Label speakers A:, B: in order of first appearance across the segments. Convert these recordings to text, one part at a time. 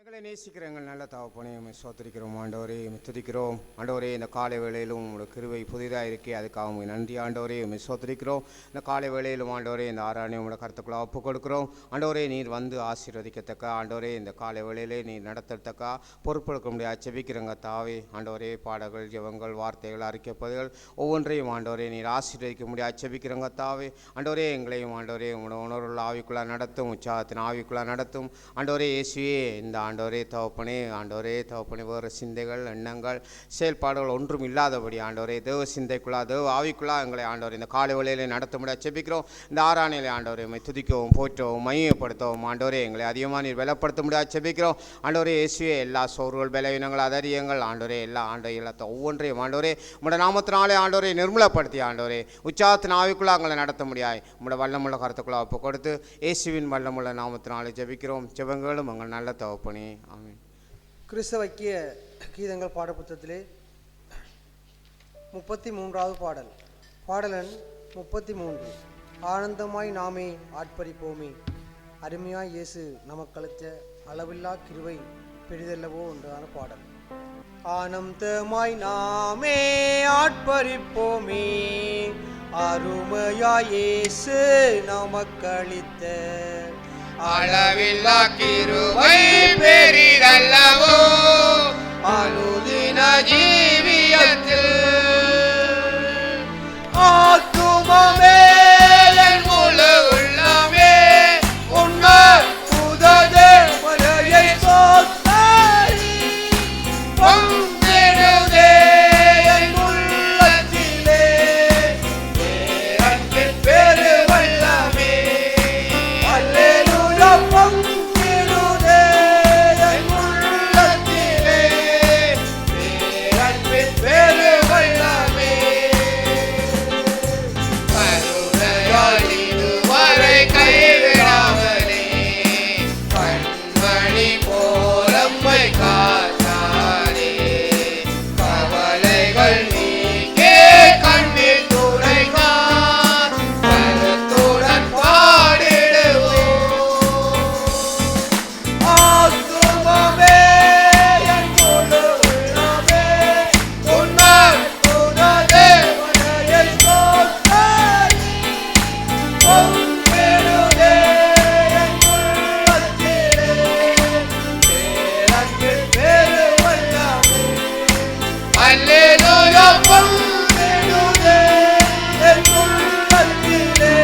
A: எங்களை நேசிக்கிற எங்கள் நல்ல தகப்பனே, சோத்திரிக்கிறோம் ஆண்டவரே, துதிக்கிறோம் ஆண்டவரே. இந்த காலை வேளையிலும் உங்களோட கிருபை புதிதாக இருக்கே, அதுக்காக நன்றி ஆண்டவரே. சோத்திரிக்கிறோம் இந்த காலை வேளையிலும் ஆண்டவரே. இந்த ஆராணி உங்களோட கருத்துக்களை ஒப்பு கொடுக்கிறோம் ஆண்டவரே. நீர் வந்து ஆசீர்வதிக்கத்தக்க ஆண்டவரே, இந்த காலை வேளையிலே நீர் நடத்தத்தக்கா பொறுப்பெடுக்க முடியாது செபிக்கிறங்க தாவே ஆண்டவரே. பாடல்கள், ஜெபங்கள், வார்த்தைகள், அறிக்கைப்பதுகள் ஒவ்வொன்றையும் ஆண்டவரே நீர் ஆசீர்வதிக்க முடியாது செபிக்கிறங்க தாவே ஆண்டவரே. எங்களையும் ஆண்டவரே உங்களோட உணர்வுள்ள ஆவிக்குள்ளாக நடத்தும், உற்சாகத்தின் ஆவிக்குள்ளாக நடத்தும் ஆண்டவரே. இயேசுவே இந்த ஆண்டவரே தகப்பனே, ஆண்டவரே தகப்பனே, வேறு சிந்தைகள், எண்ணங்கள், செயல்பாடுகள் ஒன்றும் இல்லாதபடி ஆண்டவரே தேவ சிந்தைக்குள்ளா, தேவ ஆவிக்குள்ளா எங்களை ஆண்டவரே இந்த காலை வேளையிலே நடத்த முடியாது செபிக்கிறோம். இந்த ஆராணிலே ஆண்டவரே துதிக்கவும், போற்றவும், மையப்படுத்தவும் ஆண்டவரே எங்களை அதிகமாக நீர் பலப்படுத்த முடியாது செபிக்கிறோம் ஆண்டவரே. இயேசுவே எல்லா சோறுகள், பலவீனங்கள், அதரியங்கள் ஆண்டவரே எல்லா எல்லாத்த ஒவ்வொன்றையும் ஆண்டவரே உங்களோட நாமத்தினாலே ஆண்டவரை நிர்மலப்படுத்தி ஆண்டவரே உற்சாகத்தின் ஆவிக்குள்ளா எங்களை நடத்த முடியாது உங்களோட வல்லமுள்ள கருத்துக்குள்ளா ஒப்பு கொடுத்து இயேசுவின் வல்லமுள்ள நாமத்தினாலே ஜெபிக்கிறோம். ஜெபங்களும் எங்கள் நல்ல தகப்பனே, ஆமென்.
B: கிறிஸ்தவ ஐக்கிய கீதங்கள் பாடப்புத்தகத்திலே 33வது பாடல், பாடலன் 33. ஆனந்தமாய் நாமே ஆட்பரிப்போமே, அருமையாய் இயேசு நமக்களித்த அளவில்லா கிருபை பெரிதல்லவோ என்றான பாடல். ஆனந்தமாய் நாமே ஆட்பரிப்போமே, அருமையாய் இயேசு நமக்களித்த
C: அளவில்லா கிருபை பெரிதல்லவோ அனுதின ஜீவியத்தில். ஆத்துமமே என் முழு உள்ளமே உண்மை புததே மலையை சோத்தாரி பங்கிடுதே என் உள்ளத்திலே பேரன்பின் பெரு வல்லமே. அல்லேலூயா பங்கிடுதே என் உள்ளத்திலே பேரன்பின் பெரு வல்லமே. கருணையால் இதுவரை கைவிடாமலே கண்மணி போலம்மை காத்தாரே. கவலைகள் நீக்கே கண்ணீர் துடைத்தார், கருத்துடன் பாடிடுவோம். ஆத்துமமே என் முழு உள்ளமே உன்னை துணதே மலையை சோத்தாரி பங்கிடுதே என் உள்ளத்திலே பேரன்பின் பெரு வல்லமே. அல்லேலூயா பங்கிடுதே என் உள்ளத்திலே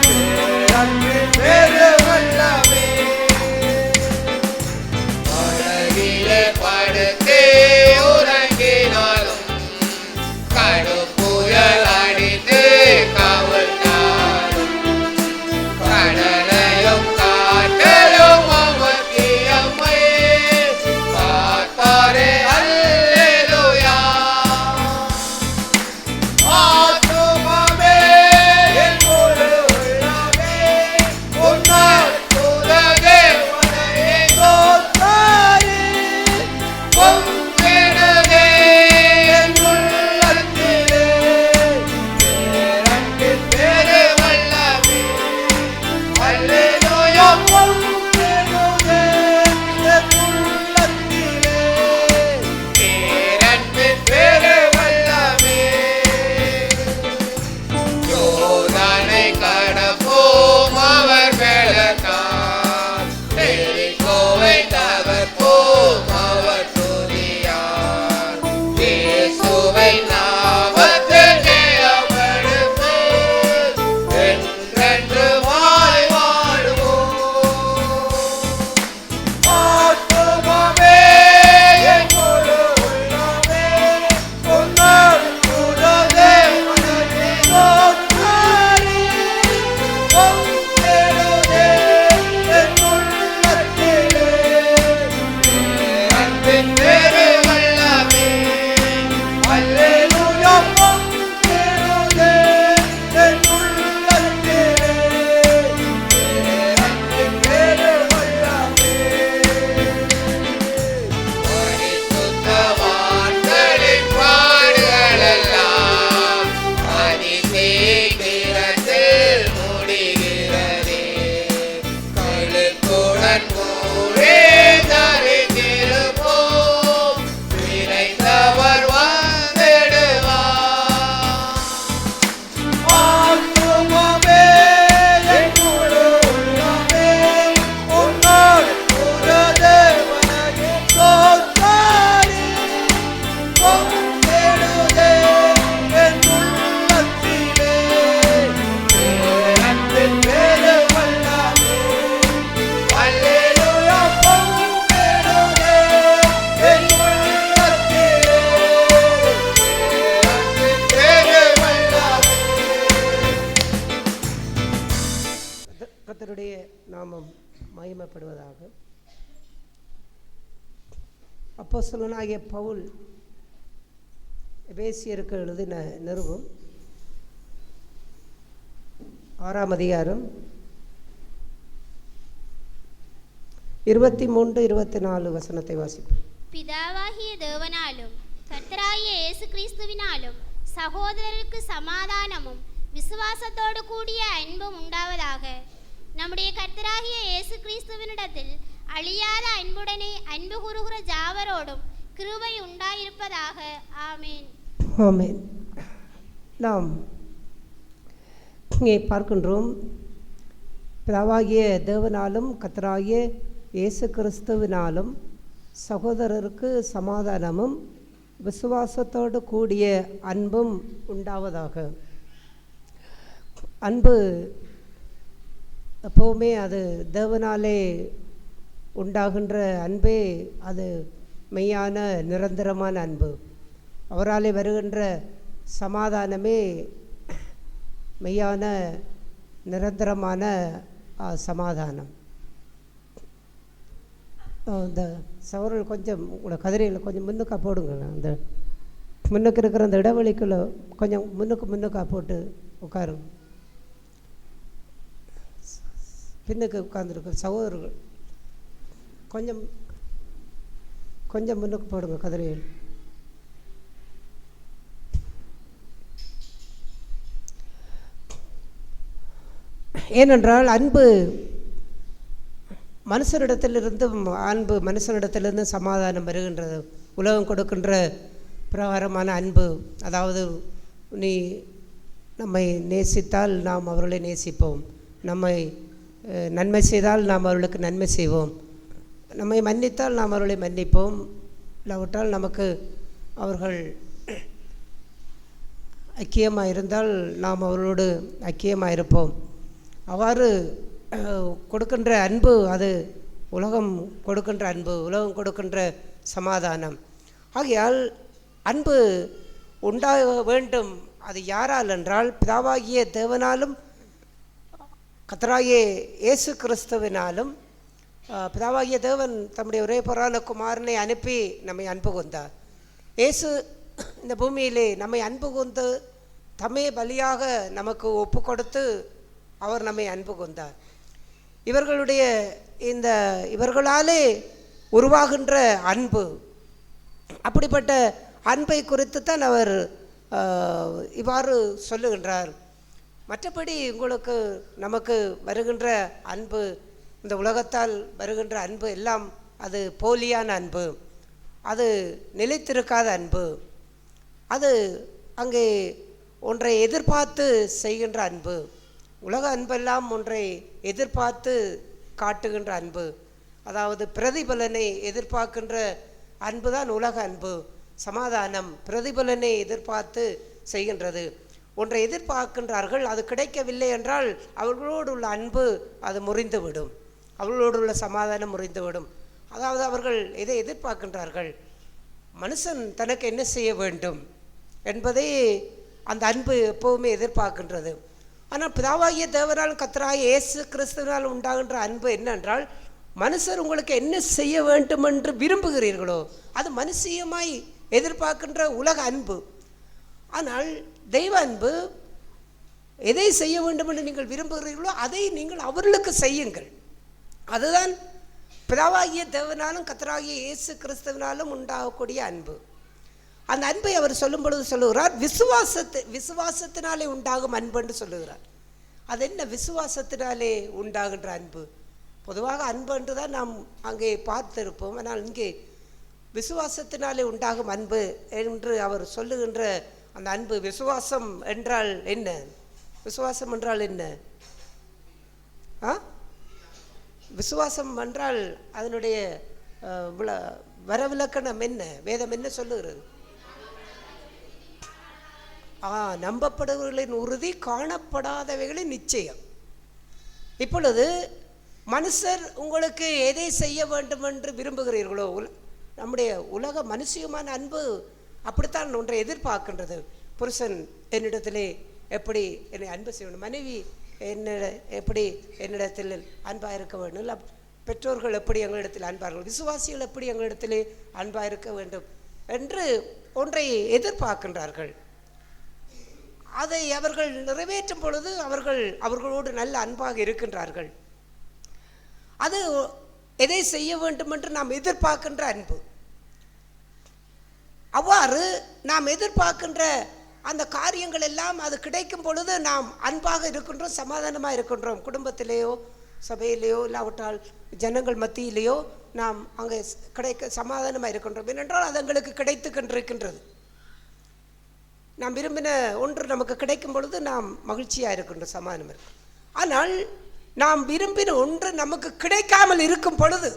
C: பேரன்பின் பெரு வல்லமே. அழகிலே படுத்தே உறங்கினாலும் கடுப்புயல் அடித்து கவிழ்ந்தாலும் கடலையும் காற்றலும் அமர்த்தியம்மை காத்தாரே. அல்லேலூயா. ஆத்துமமே என் முழு உள்ளமே உன்னை துதித்தே மலையை சோத்தாரி பங்கிடுதே என் உள்ளத்திலே பேரன்பின் பெரு வல்லமே. அல்லேலூயா பங்கிடுதே என் உள்ளத்திலே பேரன்பின் பெரு வல்லமே. யோர்தானை கடப்போம் அவர் பெலத்தால், எரிகோவை தகர்ப்போம் அவர் துதியால்.
D: நாமம் மகிமைப்படுவதாக. அப்போஸ்தலனாகிய பவுல் எபேசியருக்கு எழுதின நிருபம் 6ஆம் அதிகாரம் 23-24 வசனத்தை வாசிப்போம்.
E: பிதாவாகிய தேவனாலும் கர்த்தராகிய இயேசு கிறிஸ்துவினாலும் சகோதரருக்கு சமாதானமும் விசுவாசத்தோடு கூடிய அன்பும் உண்டாவதாக. நம்முடைய கர்த்தராகிய இயேசு கிறிஸ்துவினிடத்தில் அழியாத அன்புடனே அன்பு கூறுகிற ஜாவரோடும் கிருபை உண்டாயிருப்பதாக. ஆமேன்.
D: ஆமேன். நாம் இங்கே பார்க்கின்றோம், பிதாவாகிய தேவனாலும் கர்த்தராகிய இயேசு கிறிஸ்துவினாலும் சகோதரருக்கு சமாதானமும் விசுவாசத்தோடு கூடிய அன்பும் உண்டாவதாக. அன்பு எப்போவுமே அது தேவனாலே உண்டாகின்ற அன்பே அது மெய்யான நிரந்தரமான அன்பு. அவராலே வருகின்ற சமாதானமே மெய்யான நிரந்தரமான சமாதானம். இந்த சவரல் கொஞ்சம் உங்களோட கதிரையில் கொஞ்சம் முன்னுக்கா போடுங்க. அந்த முன்னுக்கு இருக்கிற அந்த இடைவெளிக்குள்ள கொஞ்சம் முன்னுக்கா போட்டு உட்காருங்க. பின்னுக்கு உட்கார்ந்துருக்க சகோதரர்கள் கொஞ்சம் கொஞ்சம் முன்னுக்கு போடுங்க கதிரையில். ஏனென்றால் அன்பு மனுஷனிடத்திலிருந்து அன்பு மனுஷனிடத்திலிருந்து சமாதானம் வருகின்றது. உலகம் கொடுக்கின்ற பிரகாரமான அன்பு, அதாவது நீ நம்மை நேசித்தால் நாம் அவர்களை நேசிப்போம், நம்மை நன்மை செய்தால் நாம் அவர்களுக்கு நன்மை செய்வோம், நம்மை மன்னித்தால் நாம் அவர்களை மன்னிப்போம், இல்லாவிட்டால் நமக்கு அவர்கள் ஐக்கியமாக இருந்தால் நாம் அவர்களோடு ஐக்கியமாக இருப்போம். அவ்வாறு கொடுக்கின்ற அன்பு அது உலகம் கொடுக்கின்ற அன்பு, உலகம் கொடுக்கின்ற சமாதானம். ஆகையால் அன்பு உண்டாக வேண்டும். அது யாரால் என்றால் பிதாவாகிய தேவனாலும் கர்த்தராகிய இயேசு கிறிஸ்துவினாலும். பிதாவாகிய தேவன் தம்முடைய ஒரே பேரான குமாரனை அனுப்பி நம்மை அன்பு கூர்ந்தார். இயேசு இந்த பூமியிலே நம்மை அன்பு கூர்ந்து தம்மே பலியாக நமக்கு ஒப்பு கொடுத்து அவர் நம்மை அன்பு கூர்ந்தார். இவர்களாலே உருவாகின்ற அன்பு, அப்படிப்பட்ட அன்பை குறித்து தான் அவர் இவ்வாறு சொல்லுகின்றார். மற்றபடி உங்களுக்கு நமக்கு வருகின்ற அன்பு, இந்த உலகத்தால் வருகின்ற அன்பு எல்லாம் அது போலியான அன்பு, அது நிலைத்திருக்காத அன்பு, அது அங்கே ஒன்றை எதிர்பார்த்து செய்கின்ற அன்பு. உலக அன்பெல்லாம் ஒன்றை எதிர்பார்த்து காட்டுகின்ற அன்பு, அதாவது பிரதிபலனை எதிர்பார்க்கின்ற அன்பு தான் உலக அன்பு. சமாதானம் பிரதிபலனை எதிர்பார்த்து செய்கின்றது. ஒன்றை எதிர்பார்க்கின்றார்கள், அது கிடைக்கவில்லை என்றால் அவர்களோடு உள்ள அன்பு அது முறிந்துவிடும், அவர்களோடு உள்ள சமாதானம் முறிந்துவிடும். அதாவது அவர்கள் எதை எதிர்பார்க்கின்றார்கள்? மனுஷன் தனக்கு என்ன செய்ய வேண்டும் என்பதை அந்த அன்பு எப்போவுமே எதிர்பார்க்கின்றது. ஆனால் பிதாவாகிய தேவனால் கர்த்தராகிய இயேசு கிறிஸ்துவினால் உண்டாகின்ற அன்பு என்னென்றால், மனுஷர் உங்களுக்கு என்ன செய்ய வேண்டும் என்று விரும்புகிறீர்களோ அது மனுஷியமாய் எதிர்பார்க்கின்ற உலக அன்பு. ஆனால் தெய்வ அன்பு எதை செய்ய வேண்டும் என்று நீங்கள் விரும்புகிறீர்களோ அதை நீங்கள் அவர்களுக்கு செய்யுங்கள். அதுதான் பிதாவாகிய தேவனாலும் கர்த்தராகிய இயேசு கிறிஸ்துவினாலும் உண்டாகக்கூடிய அன்பு. அந்த அன்பை அவர் சொல்லும் பொழுது சொல்லுகிறார், விசுவாசத்தினாலே உண்டாகும் அன்பு என்று சொல்லுகிறார். அது என்ன விசுவாசத்தினாலே உண்டாகின்ற அன்பு? பொதுவாக அன்பு என்று தான் நாம் அங்கே பார்த்திருப்போம். ஆனால் இங்கே விசுவாசத்தினாலே உண்டாகும் அன்பு என்று அவர் சொல்லுகின்ற அந்த அன்பு, விசுவாசம் என்றால் என்ன? விசுவாசம் என்றால் என்ன? விசுவாசம் என்றால் அதனுடைய வரவிலக்கணம் என்ன? வேதம் என்ன சொல்லுகிறது? நம்பப்படுபவர்களின் உறுதி, காணப்படாதவைகளின் நிச்சயம். இப்பொழுது மனுஷர் உங்களுக்கு எதை செய்ய வேண்டும் என்று விரும்புகிறீர்களோ, நம்முடைய உலக மனுஷியமான அன்பு அப்படித்தான் ஒன்றை எதிர்பார்க்கின்றது. புருஷன் என்னிடத்திலே எப்படி என்னை அன்பு செய்ய வேண்டும், மனைவி எப்படி என்னிடத்தில் அன்பாக இருக்க வேண்டும், இல்லை பெற்றோர்கள் எப்படி எங்களிடத்தில் அன்பார்கள், விசுவாசிகள் எப்படி எங்களிடத்திலே அன்பாக இருக்க வேண்டும் என்று ஒன்றை எதிர்பார்க்கின்றார்கள். அதை அவர்கள் நிறைவேற்றும் பொழுது அவர்களோடு நல்ல அன்பாக இருக்கின்றார்கள். அது எதை செய்ய வேண்டும் என்று நாம் எதிர்பார்க்கின்ற அன்பு. அவ்வாறு நாம் எதிர்பார்க்கின்ற அந்த காரியங்கள் எல்லாம் அது கிடைக்கும் பொழுது நாம் அன்பாக இருக்கின்றோம், சமாதானமாக இருக்கின்றோம். குடும்பத்திலேயோ சபையிலேயோ இல்லாவிட்டால் ஜனங்கள் மத்தியிலேயோ நாம் அங்கே சமாதானமாக இருக்கின்றோம். ஏனென்றால் அது எங்களுக்கு கிடைத்து கொண்டிருக்கின்றது. நாம் விரும்பின ஒன்று நமக்கு கிடைக்கும் பொழுது நாம் மகிழ்ச்சியாக இருக்கின்றோம், சமாதானம் இருக்கும். ஆனால் நாம் விரும்பின ஒன்று நமக்கு கிடைக்காமல் இருக்கும் பொழுது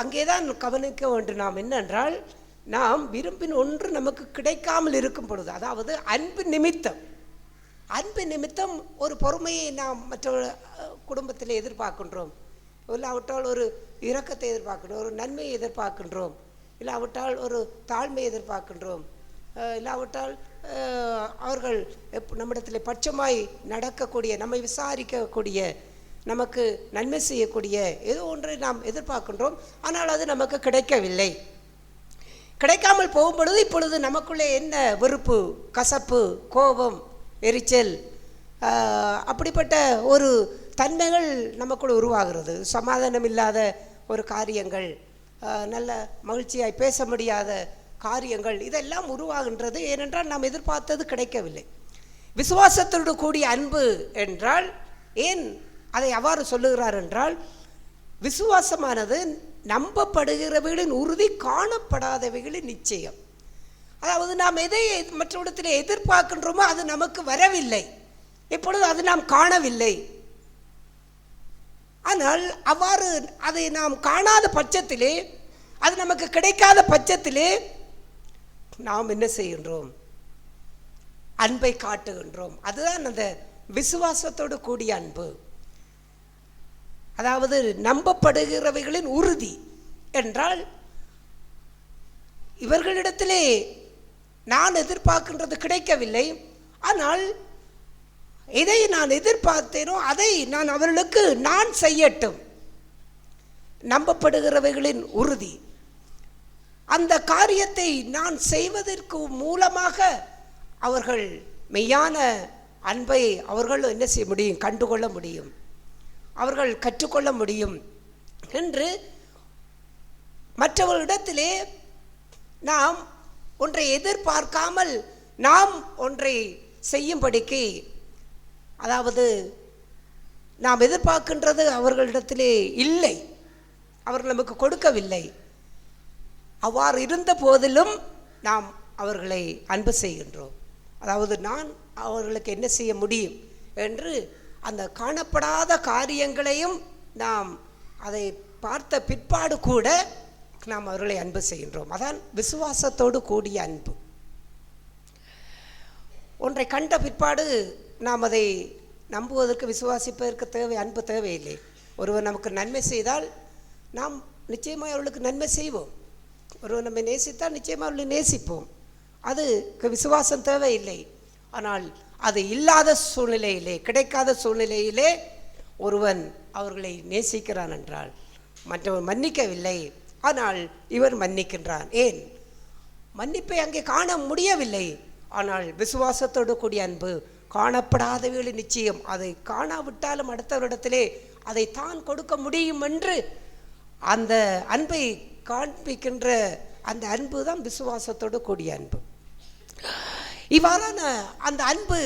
D: அங்கேதான் கவனிக்க வேண்டும். நாம் என்னென்றால், நாம் விரும்பின ஒன்று நமக்கு கிடைக்காமல் இருக்கும் பொழுது, அதாவது அன்பு நிமித்தம் ஒரு பொறுமையை நாம் மற்ற குடும்பத்தில் எதிர்பார்க்கின்றோம், இல்லாவிட்டால் ஒரு இரக்கத்தை எதிர்பார்க்கின்றோம், ஒரு நன்மையை எதிர்பார்க்கின்றோம், இல்லாவிட்டால் ஒரு தாழ்மையை எதிர்பார்க்கின்றோம், இல்லாவிட்டால் அவர்கள் நம்மிடத்தில் பட்சமாய் நடக்கக்கூடிய, நம்மை விசாரிக்கக்கூடிய, நமக்கு நன்மை செய்யக்கூடிய ஏதோ ஒன்றை நாம் எதிர்பார்க்கின்றோம். ஆனால் அது நமக்கு கிடைக்கவில்லை. கிடைக்காமல் போகும் பொழுது இப்பொழுது நமக்குள்ளே என்ன வெறுப்பு, கசப்பு, கோபம், எரிச்சல், அப்படிப்பட்ட ஒரு தன்மைகள் நமக்குள்ள உருவாகிறது. சமாதானம் இல்லாத ஒரு காரியங்கள், நல்ல மகிழ்ச்சியாய் பேச முடியாத காரியங்கள், இதெல்லாம் உருவாகின்றது. ஏனென்றால் நாம் எதிர்பார்த்தது கிடைக்கவில்லை. விசுவாசத்தோடு கூடிய அன்பு என்றால் ஏன் அதை அவ்வாறு சொல்லுகிறார் என்றால், விசுவாசமானது நம்பப்படுகிறவைகளின் உறுதி, காணப்படாதவைகளின் நிச்சயம். அதாவது நாம் எதை மற்றவரிடத்தில் எதிர்பார்க்கின்றோமோ அது நமக்கு வரவில்லை, இப்பொழுது அது நாம் காணவில்லை. ஆனால் அவ்வாறு அதை நாம் காணாத பட்சத்திலே, அது நமக்கு கிடைக்காத பட்சத்திலே நாம் என்ன செய்கின்றோம்? அன்பை காட்டுகின்றோம். அதுதான் அந்த விசுவாசத்தோடு கூடிய அன்பு. அதாவது நம்பப்படுகிறவைகளின் உறுதி என்றால், இவர்களிடத்திலே நான் எதிர்பார்க்கின்றது கிடைக்கவில்லை, ஆனால் எதை நான் எதிர்பார்த்தேனோ அதை நான் அவர்களுக்கு நான் செய்யட்டும். நம்பப்படுகிறவைகளின் உறுதி, அந்த காரியத்தை நான் செய்வதற்கு மூலமாக அவர்கள் மெய்யான அன்பை அவர்கள் என்ன செய்ய முடியும்? கண்டுகொள்ள முடியும், அவர்கள் கற்றுக்கொள்ள முடியும் என்று மற்றவர்களிடத்திலே நாம் ஒன்றை எதிர்பார்க்காமல் நாம் ஒன்றை செய்யும்படிக்கு, அதாவது நாம் எதிர்பார்க்கின்றது அவர்களிடத்திலே இல்லை, அவர்கள் நமக்கு கொடுக்கவில்லை. அவ்வாறு இருந்த போதிலும் நாம் அவர்களை அன்பு செய்கின்றோம். அதாவது நான் அவர்களுக்கு என்ன செய்ய முடியும் என்று அந்த காணப்படாத காரியங்களையும் நாம் அதை பார்த்த பிற்பாடு கூட நாம் அவர்களை அன்பு செய்கின்றோம். அதான் விசுவாசத்தோடு கூடிய அன்பு. ஒன்றை கண்ட பிற்பாடு நாம் அதை நம்புவதற்கு, விசுவாசிப்பதற்கு அன்பு தேவையில்லை. ஒருவர் நமக்கு நன்மை செய்தால் நாம் நிச்சயமாக அவர்களுக்கு நன்மை செய்வோம். ஒருவர் நம்மை நேசித்தால் நிச்சயமாக அவர்களை நேசிப்போம். அதுக்கு விசுவாசம் தேவையில்லை. ஆனால் அது இல்லாத சூழ்நிலையிலே, கிடைக்காத சூழ்நிலையிலே ஒருவன் அவர்களை நேசிக்கிறான் என்றால், மற்றவன் மன்னிக்கவில்லை, ஆனால் இவர் மன்னிக்கின்றான். ஏன்? மன்னிப்பை அங்கே காண முடியவில்லை. ஆனால் விசுவாசத்தோடு கூடிய அன்பு, காணப்படாதவைகளின் நிச்சயம், அதை காணாவிட்டாலும் அடுத்தவரிடத்திலே அதை தான் கொடுக்க முடியும் என்று அந்த அன்பை காண்பிக்கின்ற அந்த அன்பு தான் விசுவாசத்தோடு கூடிய அன்பு. இவ்வாறான அந்த அன்பு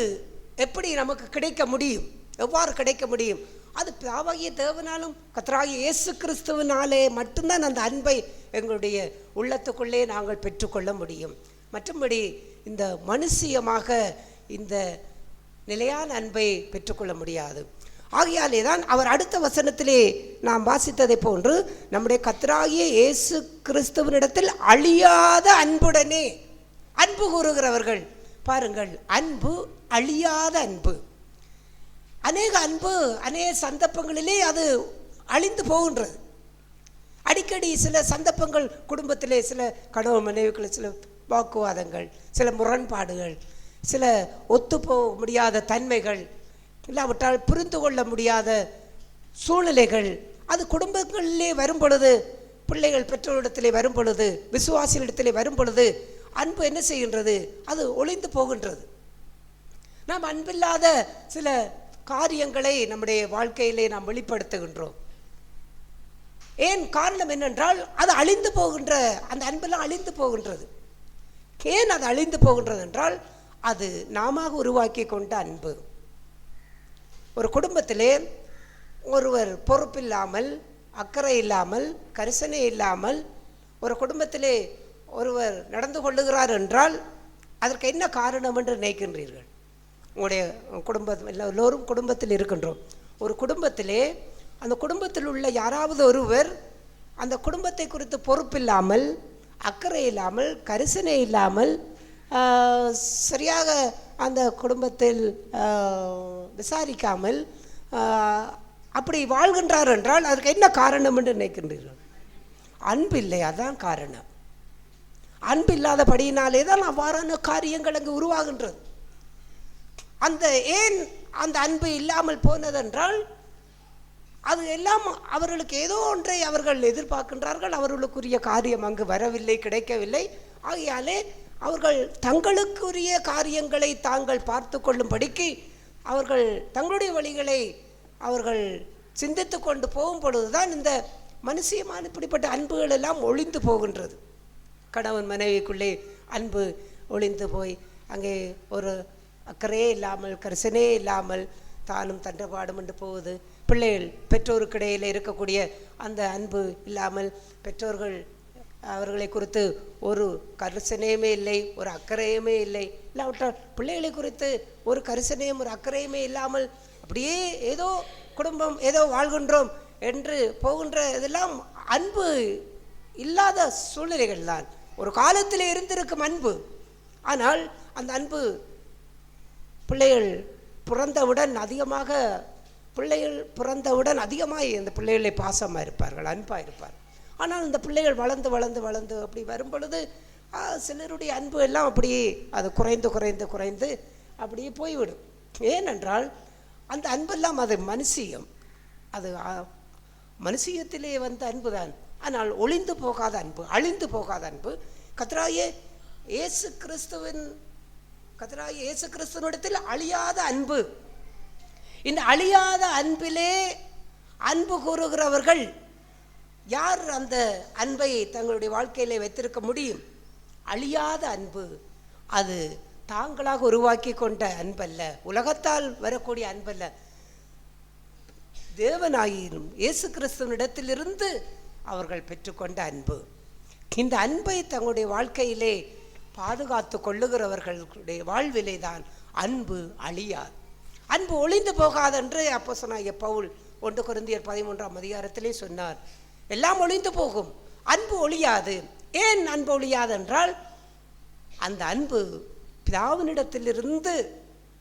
D: எப்படி நமக்கு கிடைக்க முடியும்? எவ்வாறு கிடைக்க முடியும்? அது பிதாவாகிய தேவனாலும் கர்த்தராகிய இயேசு கிறிஸ்துவினாலே மட்டும்தான் அந்த அன்பை எங்களுடைய உள்ளத்துக்குள்ளே நாங்கள் பெற்றுக்கொள்ள முடியும். மற்றபடி இந்த மனுஷியமாக இந்த நிலையான அன்பை பெற்றுக்கொள்ள முடியாது. ஆகையாலே தான் அவர் அடுத்த வசனத்திலே நாம் வாசித்ததை போன்று நம்முடைய கர்த்தராகிய இயேசு கிறிஸ்துவினிடத்தில் அழியாத அன்புடனே அன்பு கூறுகிறவர்கள். பாருங்கள், அன்பு அழியாத அன்பு. அநேக அன்பு அநேக சந்தர்ப்பங்களிலே அது அழிந்து போகின்றது. அடிக்கடி சில சந்தர்ப்பங்கள் குடும்பத்திலே, சில கணவன் மனைவிகள் சில வாக்குவாதங்கள், சில முரண்பாடுகள், சில ஒத்துப்போக முடியாத தன்மைகள், இல்லாவிட்டால் புரிந்து கொள்ள முடியாத சூழ்நிலைகள் அது குடும்பங்களிலே வரும் பொழுது, பிள்ளைகள் பெற்றோரிடத்திலே வரும் பொழுது, விசுவாசிகளிடத்திலே வரும் பொழுது அன்பு என்ன செய்கின்றது? அது ஒளிந்து போகின்றது. நாம் அன்பில்லாத சில காரியங்களை நம்முடைய வாழ்க்கையிலே நாம் வெளிப்படுத்துகின்றோம். ஏன்? காரணம் என்னென்றால் அது அழிந்து போகின்ற, அந்த அன்பெல்லாம் அழிந்து போகின்றது. ஏன் அது அழிந்து போகின்றது என்றால் அது நாம உருவாக்கி கொண்ட அன்பு. ஒரு குடும்பத்திலே ஒருவர் பொறுப்பில்லாமல், அக்கறை இல்லாமல், கரிசனை இல்லாமல் ஒரு குடும்பத்திலே ஒருவர் நடந்து கொள்ளுகிறார் என்றால் அதற்கு என்ன காரணம் என்று நினைக்கின்றீர்கள்? உங்களுடைய குடும்பம் எல்லோரும் குடும்பத்தில் இருக்கின்றோம். ஒரு குடும்பத்திலே அந்த குடும்பத்தில் உள்ள யாராவது ஒருவர் அந்த குடும்பத்தை குறித்து பொறுப்பில்லாமல், அக்கறை இல்லாமல், கரிசனை இல்லாமல், சரியாக அந்த குடும்பத்தில் விசாரிக்காமல் அப்படி வாழ்கின்றார் என்றால் அதற்கு என்ன காரணம் என்று நினைக்கின்றீர்கள்? அன்பு இல்லை, அதான் காரணம். அன்பு இல்லாதபடியினாலே தான் அவ்வாறான காரியங்கள் அங்கு உருவாகின்றது. ஏன் அந்த அன்பு இல்லாமல் போனதென்றால் அது எல்லாம் அவர்களுக்கு ஏதோ ஒன்றை அவர்கள் எதிர்பார்க்கின்றார்கள். அவர்களுக்குரிய காரியம் அங்கு வரவில்லை, கிடைக்கவில்லை. ஆகையாலே அவர்கள் தங்களுக்குரிய காரியங்களை தாங்கள் பார்த்து கொள்ளும்படிக்கு அவர்கள் தங்களுடைய வழிகளை அவர்கள் சிந்தித்து கொண்டு போகும் பொழுதுதான் இந்த மனுஷியமான இப்படிப்பட்ட அன்புகள் எல்லாம் ஒளிந்து போகின்றது. கணவன் மனைவிக்குள்ளே அன்பு ஒளிந்து போய் அங்கே ஒரு அக்கறையே இல்லாமல், கரிசனே இல்லாமல் தானும் தண்டபாடும் என்று போகுது. பிள்ளைகள் பெற்றோருக்கு இடையில் இருக்கக்கூடிய அந்த அன்பு இல்லாமல், பெற்றோர்கள் அவர்களை குறித்து ஒரு கரிசனையுமே இல்லை, ஒரு அக்கறையுமே இல்லை. இல்லாவிட்டால் பிள்ளைகளை குறித்து ஒரு கரிசனையும் ஒரு அக்கறையுமே இல்லாமல் அப்படியே ஏதோ குடும்பம் ஏதோ வாழ்கின்றோம் என்று போகின்ற இதெல்லாம் அன்பு இல்லாத சூழ்நிலைகள் தான். ஒரு காலத்தில் இருந்திருக்கும் அன்பு. ஆனால் அந்த அன்பு பிள்ளைகள் பிறந்தவுடன் அதிகமாக அந்த பிள்ளைகளை பாசமாக இருப்பார்கள், அன்பாக இருப்பார்கள். ஆனால் இந்த பிள்ளைகள் வளர்ந்து வளர்ந்து வளர்ந்து அப்படி வரும் பொழுது சிலருடைய அன்பு எல்லாம் அப்படியே அது குறைந்து குறைந்து குறைந்து அப்படியே போய்விடும். ஏனென்றால் அந்த அன்பெல்லாம் அது மனுஷியம், அது மனுஷியத்திலே வந்த அன்பு தான். ஆனால் ஒளிந்து போகாத அன்பு, அழிந்து போகாத அன்பு கர்த்தராகிய இயேசு கிறிஸ்துவினிடத்தில் அழியாத அன்பு. இந்த அழியாத அன்பிலே அன்பு கூறுகிறவர்கள் யார் அந்த அன்பை தங்களுடைய வாழ்க்கையிலே வைத்திருக்க முடியும்? அழியாத அன்பு அது தாங்களாக உருவாக்கி கொண்ட அன்பல்ல, உலகத்தால் வரக்கூடிய அன்பல்ல, தேவனாயிரும் இயேசு கிறிஸ்துவனிடத்திலிருந்து அவர்கள் பெற்றுக்கொண்ட அன்பு. இந்த அன்பை தங்களுடைய வாழ்க்கையிலே பாதுகாத்து கொள்ளுகிறவர்களுடைய வாழ்விலே தான் அன்பு அழியாது, அன்பு ஒளிந்து போகாதென்று அப்போஸ்தலனாகிய பவுல் 1 கொரிந்தியர் 13ஆம் அதிகாரத்திலே சொன்னார். எல்லாம் ஒளிந்து போகும், அன்பு ஒழியாது. ஏன் அன்பு ஒழியாது என்றால் அந்த அன்பு பிதாவினிடத்திலிருந்து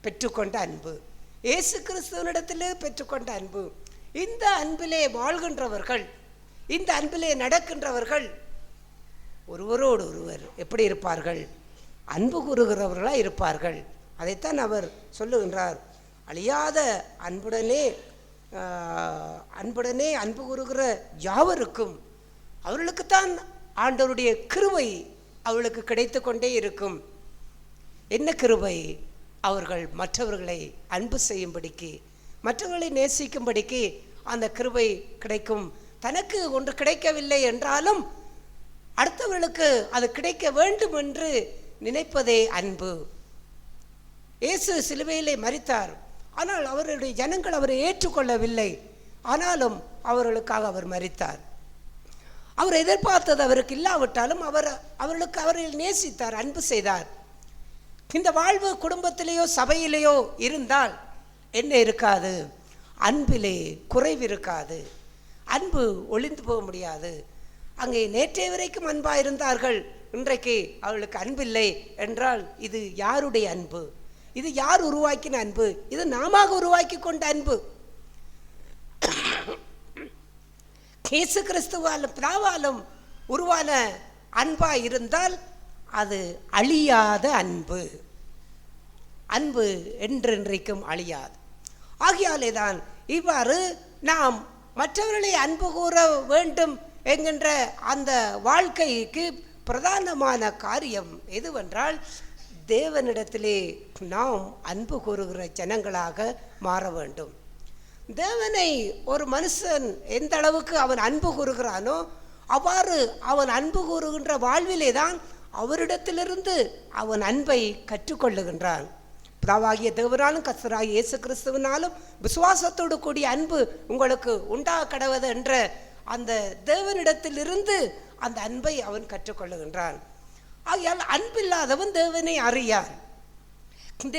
D: பெற்றுக்கொண்ட அன்பு, இயேசு கிறிஸ்துவனிடத்திலே பெற்றுக்கொண்ட அன்பு. இந்த அன்பிலே வாழ்கின்றவர்கள், இந்த அன்பிலே நடக்கின்றவர்கள் ஒருவரோடு ஒருவர் எப்படி இருப்பார்கள்? அன்பு கூறுகிறவர்களாக இருப்பார்கள். அதைத்தான் அவர் சொல்லுகின்றார். அழியாத அன்புடனே அன்பு கூறுகிற யாவருக்கும் அவர்களுக்குத்தான் ஆண்டவருடைய கிருபை அவர்களுக்கு கிடைத்து கொண்டே இருக்கும். என்ன கிருபை? அவர்கள் மற்றவர்களை அன்பு செய்யும்படிக்கு, மற்றவர்களை நேசிக்கும்படிக்கு அந்த கிருபை கிடைக்கும். தனக்கு ஒன்று கிடைக்கவில்லை என்றாலும் அடுத்தவர்களுக்கு அது கிடைக்க வேண்டும் என்று நினைப்பதே அன்பு. இயேசு சிலுவையிலே மரித்தார். ஆனால் அவருடைய ஜனங்கள் அவரை ஏற்றுக்கொள்ளவில்லை. ஆனாலும் அவர்களுக்காக அவர் மரித்தார். அவர் எதிர்பார்த்தது அவருக்கு இல்லாவிட்டாலும் அவர்களை நேசித்தார், அன்பு செய்தார். இந்த வாழ்வு குடும்பத்திலேயோ சபையிலேயோ இருந்தால் என்ன இருக்காது? அன்பிலே குறைவு இருக்காது. அன்பு ஒளிந்து போக முடியாது. அங்கே நேற்றைய வரைக்கும் அன்பாக இருந்தார்கள், இன்றைக்கு அவர்களுக்கு அன்பில்லை என்றால் இது யாருடைய அன்பு? இது யார் உருவாக்கின அன்பு? இது நாம உருவாக்கி கொண்ட அன்பு. இயேசு கிறிஸ்துவாலும் பிதாவாலும் உருவான அன்பா இருந்தால் அது அழியாத அன்பு. அன்பு என்றென்றைக்கும் அழியாது. ஆகையாலே தான் இவ்வாறு நாம் மற்றவர்களை அன்பு கூற வேண்டும் என்கின்ற அந்த வாழ்க்கைக்கு பிரதானமான காரியம் எதுவென்றால் தேவனிடத்திலே நாம் அன்பு கூறுகிற ஜனங்களாக மாற வேண்டும். தேவனை ஒரு மனுஷன் எந்த அளவுக்கு அவன் அன்பு கூறுகிறானோ அவ்வாறு அவன் அன்பு கூறுகின்ற வாழ்விலே தான் அவரிடத்திலிருந்து அவன் அன்பை கற்றுக்கொள்ளுகின்றான். பிதாவாகிய தேவனாலும் கர்த்தராகிய இயேசு கிறிஸ்துவினாலும் விசுவாசத்தோடு கூடிய அன்பு உங்களுக்கு உண்டாக கடவது என்ற அந்த தேவனிடத்திலிருந்து அந்த அன்பை அவன் கற்றுக்கொள்ளுகின்றான். ஆகையால் அன்பில்லாதவன் தேவனை அறியான்.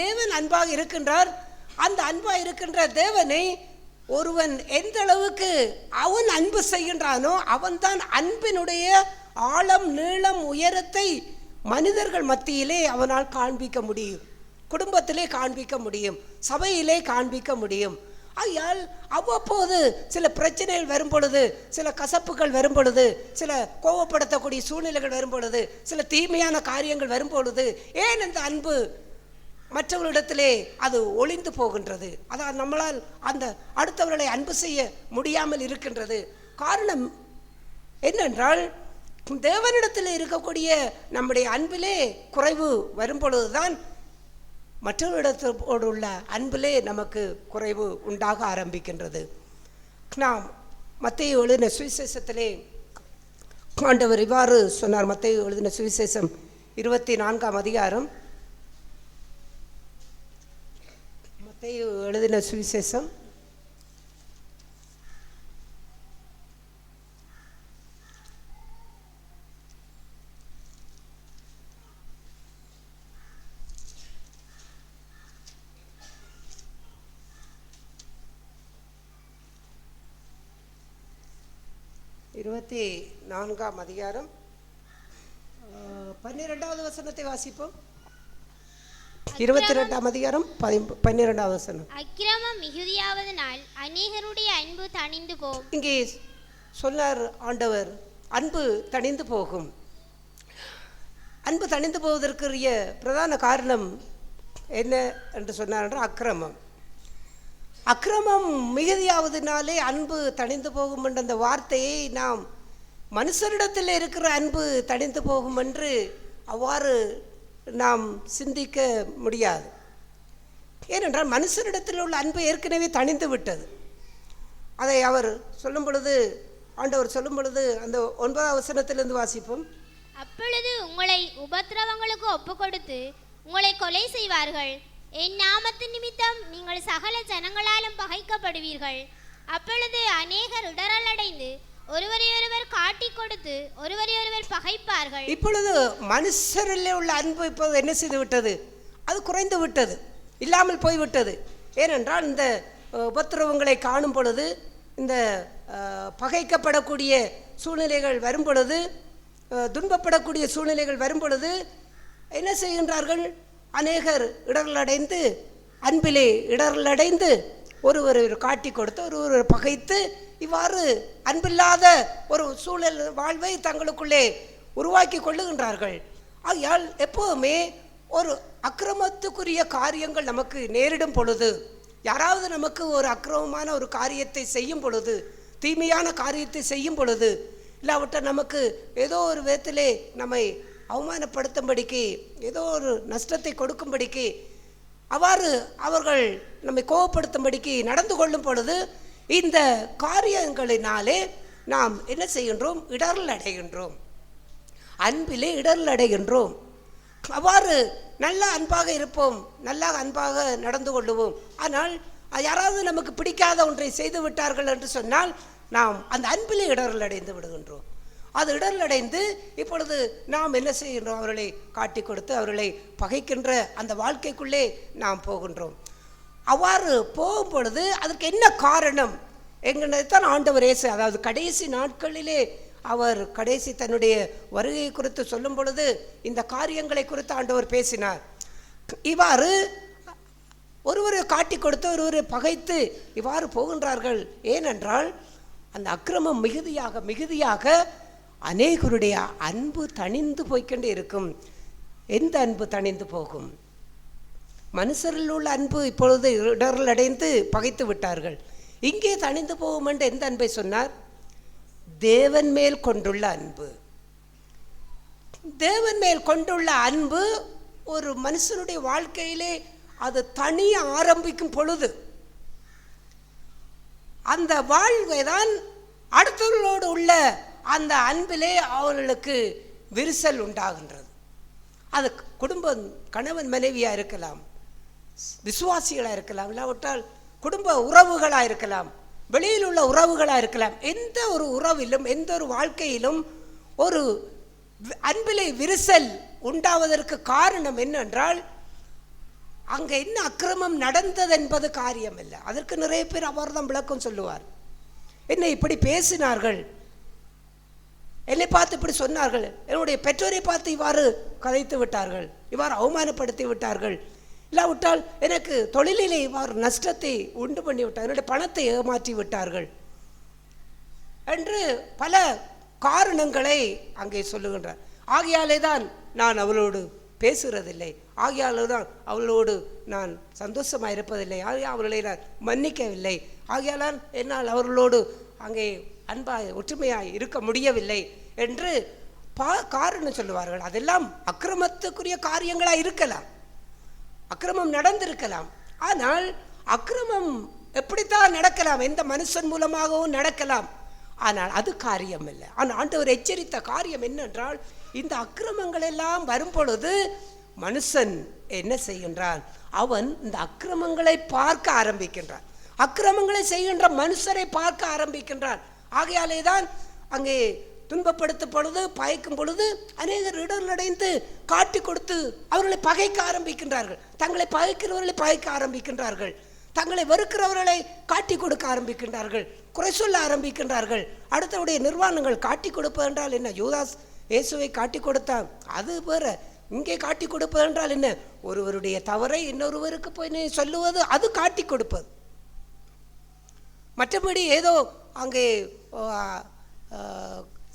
D: தேவன் அன்பாக இருக்கின்றார். அந்த அன்பாக இருக்கின்ற தேவனை ஒருவன் எந்த அளவுக்கு அவன் அன்பு செய்கின்றானோ அவன்தான் அன்பினுடைய ஆழம் நீளம் உயரத்தை மனிதர்கள் மத்தியிலே அவனால் காண்பிக்க முடியும், குடும்பத்திலே காண்பிக்க முடியும், சபையிலே காண்பிக்க முடியும். ஆகையால் அவ்வப்போது சில பிரச்சனைகள் வரும் பொழுது, சில கசப்புகள் வரும் பொழுது, சில கோபப்படுத்தக்கூடிய சூழ்நிலைகள் வரும் பொழுது, சில தீமையான காரியங்கள் வரும் பொழுது ஏன் இந்த அன்பு மற்றவர்களிடத்திலே அது ஒளிந்து போகின்றது? அதான் நம்மளால் அந்த அடுத்தவர்களை அன்பு செய்ய முடியாமல் இருக்கின்றது. காரணம் என்னென்றால் தேவனிடத்தில் இருக்கக்கூடிய நம்முடைய அன்பிலே குறைவு வரும் பொழுதுதான் மற்றவரிடத்தோடு உள்ள அன்பிலே நமக்கு குறைவு உண்டாக ஆரம்பிக்கின்றது. நாம் மத்தேயு எழுதின சுவிசேஷத்திலே ஆண்டவர் இவ்வாறு சொன்னார். மத்தேயு எழுதின சுவிசேஷம் 24ஆம் அதிகாரம். மத்தேயு எழுதின சுவிசேஷம் 24ஆம் அதிகாரம் 12வது வசனத்தை வாசிப்போம். 22ஆம் அதிகாரம் 12வது வசனம்.
E: அக்கிரமம் மிகுதியாவதனால் அநேகருடைய அன்பு தணிந்து போகும்.
D: இங்கே சொன்னார் ஆண்டவர், அன்பு தணிந்து போகும். அன்பு தணிந்து போவதற்குரிய பிரதான காரணம் என்ன என்று சொன்னார் என்றால் அக்கிரமம். அக்கிரமம் மிகுதியாவதனாலே அன்பு தணிந்து போகும் என்ற அந்த வார்த்தையை நாம் மனுஷரிடத்தில் இருக்கிற அன்பு தணிந்து போகும் என்று அவ்வாறு நாம் சிந்திக்க முடியாது. ஏனென்றால் மனுஷரிடத்தில் உள்ள அன்பு ஏற்கனவே தணிந்து விட்டது. அதை அவர் சொல்லும் பொழுது, ஆண்டவர் சொல்லும் பொழுது அந்த 9வது வசனத்திலிருந்து வாசிப்போம்.
E: அப்பொழுது உங்களை உபத்திரவங்களுக்கு ஒப்பு கொடுத்து உங்களை கொலை செய்வார்கள். என் நாமத்தின் நிமித்தம் நீங்கள் சகல ஜனங்களாலும் பகைக்கப்படுவீர்கள். அப்பொழுது அநேகர் இடரலடைந்து ஒருவரையொருவர் காட்டி கொடுத்து ஒருவரையொருவர் பகைப்பார்கள்.
D: இப்பொழுது மனுஷரில் உள்ள அன்பு இப்போது என்ன செய்து விட்டது? அது குறைந்து விட்டது, இல்லாமல் போய்விட்டது. ஏனென்றால் இந்த உபத்திரவங்களை காணும் பொழுது, இந்த பகைக்கப்படக்கூடிய சூழ்நிலைகள் வரும் பொழுது, துன்பப்படக்கூடிய சூழ்நிலைகள் வரும் பொழுது என்ன செய்கின்றார்கள்? அநேகர் இடரலடைந்து, அன்பிலே இடரலடைந்து ஒருவர் காட்டி கொடுத்து ஒருவர் பகைத்து, இவ்வாறு அன்பில்லாத ஒரு சூழல் வாழ்வை தங்களுக்குள்ளே உருவாக்கி கொள்ளுகின்றார்கள். ஆகையால் எப்போதுமே ஒரு அக்கிரமத்துக்குரிய காரியங்கள் நமக்கு நேரிடும் பொழுது, யாராவது நமக்கு ஒரு அக்கிரமமான ஒரு காரியத்தை செய்யும் பொழுது, தீமையான காரியத்தை செய்யும் பொழுது, இல்லாவிட்டால் நமக்கு ஏதோ ஒரு விதத்திலே நம்மை அவமானப்படுத்தும்படிக்கு, ஏதோ ஒரு நஷ்டத்தை கொடுக்கும்படிக்கு, அவ்வாறு அவர்கள் நம்மை கோபப்படுத்தும்படிக்கு நடந்து கொள்ளும் பொழுது இந்த காரியங்களினாலே நாம் என்ன செய்கின்றோம்? இடரல் அடைகின்றோம், அன்பிலே இடரல் அடைகின்றோம். அவ்வாறு நல்ல அன்பாக இருப்போம், நல்ல அன்பாக நடந்து கொள்ளுவோம். ஆனால் யாராவது நமக்கு பிடிக்காத ஒன்றை செய்து விட்டார்கள் என்று சொன்னால் நாம் அந்த அன்பிலே இடரல் அடைந்து விடுகின்றோம். அது இடரலடைந்து இப்பொழுது நாம் என்ன செய்கின்றோம்? அவர்களை காட்டி கொடுத்து அவர்களை பகைக்கின்ற அந்த வாழ்க்கைக்குள்ளே நாம் போகின்றோம். அவ்வாறு போகும் பொழுது அதற்கு என்ன காரணம் என்கிறதான் ஆண்டவர் இயேசு, அதாவது கடைசி நாட்களிலே அவர் கடைசி தன்னுடைய வருகை குறித்து சொல்லும் பொழுது இந்த காரியங்களை குறித்து ஆண்டவர் பேசினார். இவ்வாறு ஒருவரை காட்டி கொடுத்து ஒருவரை பகைத்து இவ்வாறு போகின்றார்கள். ஏனென்றால் அந்த அக்கிரமம் மிகுதியாக மிகுதியாக அநேகருடைய அன்பு தணிந்து போய்கொண்டே இருக்கும். எந்த அன்பு தணிந்து போகும்? மனுஷரில் உள்ள அன்பு இப்பொழுது இடர்கள் அடைந்து பகைத்து விட்டார்கள். இங்கே தணிந்து போகும் என்று எந்த அன்பை சொன்னார்? தேவன் மேல் கொண்டுள்ள அன்பு. தேவன் மேல் கொண்டுள்ள அன்பு ஒரு மனுஷனுடைய வாழ்க்கையிலே அது தனிய ஆரம்பிக்கும் பொழுது அந்த வாழ்வை தான் அடுத்தவர்களோடு உள்ள அந்த அன்பிலே அவர்களுக்கு விரிசல் உண்டாகின்றது. அது குடும்பம், கணவன் மனைவியாக இருக்கலாம், விசுவாசிகளாக இருக்கலாம், இல்லாவிட்டால் குடும்ப உறவுகளாக இருக்கலாம், வெளியில் உள்ள உறவுகளாக இருக்கலாம். எந்த ஒரு உறவிலும் எந்த ஒரு வாழ்க்கையிலும் ஒரு அன்பிலே விரிசல் உண்டாவதற்கு காரணம் என்னென்றால் அங்கே என்ன அக்கிரமம் நடந்தது என்பது காரியம் இல்லை. அதற்கு நிறைய பேர் அவர் தான் விளக்கம் சொல்லுவார். என்னை இப்படி பேசினார்கள், என்னை பார்த்து இப்படி சொன்னார்கள், என்னுடைய பெற்றோரை பார்த்து இவ்வாறு கதைத்து விட்டார்கள், இவ்வாறு அவமானப்படுத்தி விட்டார்கள், இல்லாவிட்டால் எனக்கு தொழிலிலே இவ்வாறு நஷ்டத்தை உண்டு பண்ணி விட்டார்கள், என்னுடைய பணத்தை ஏமாற்றி விட்டார்கள் என்று பல காரணங்களை அங்கே சொல்லுகின்றார். ஆகையாலே தான் நான் அவளோடு பேசுகிறதில்லை, ஆகையாலே தான் அவளோடு நான் சந்தோஷமாக இருப்பதில்லை, ஆகையால் அவர்களை நான் மன்னிக்கவில்லை, ஆகையால் என்னால் அவர்களோடு அங்கே அன்பாய் ஒற்றுமையாய் இருக்க முடியவில்லை என்று காரணம் சொல்லுவார்கள். அதெல்லாம் அக்கிரமத்துக்குரிய காரியங்களாக இருக்கலாம், அக்கிரமம் நடந்திருக்கலாம். ஆனால் அக்கிரமம் எப்படித்தான் நடக்கலாம், எந்த மனுஷன் மூலமாகவும் நடக்கலாம். ஆனால் அது காரியம் இல்லை. ஆனால் ஆண்டவர் எச்சரித்த காரியம் என்னென்றால், இந்த அக்கிரமங்கள் எல்லாம் வரும்பொழுது மனுஷன் என்ன செய்கின்றான்? அவன் இந்த அக்கிரமங்களை பார்க்க ஆரம்பிக்கின்றான், அக்கிரமங்களை செய்கின்ற மனுஷரை பார்க்க ஆரம்பிக்கின்றான். ஆகையாலே தான் அங்கே துன்பப்படுத்தும் பொழுது, பயக்கும் பொழுது அநேகர் இடர்லடைந்து காட்டி கொடுத்து அவர்களை பகைக்க ஆரம்பிக்கின்றார்கள், தங்களை பகைக்கிறவர்களை பகைக்க ஆரம்பிக்கின்றார்கள், தங்களை வெறுக்கிறவர்களை காட்டி கொடுக்க ஆரம்பிக்கின்றார்கள், குறை சொல்ல ஆரம்பிக்கின்றார்கள். அடுத்தவுடைய நிர்வாணங்கள் காட்டி கொடுப்பது என்றால் என்ன? யூதாஸ் இயேசுவை காட்டி கொடுத்தான், அது வேற. இங்கே காட்டி கொடுப்பது என்றால் என்ன? ஒருவருடைய தவறை இன்னொருவருக்கு போய் சொல்லுவது, அது காட்டி கொடுப்பது. மற்றபடி ஏதோ அங்கே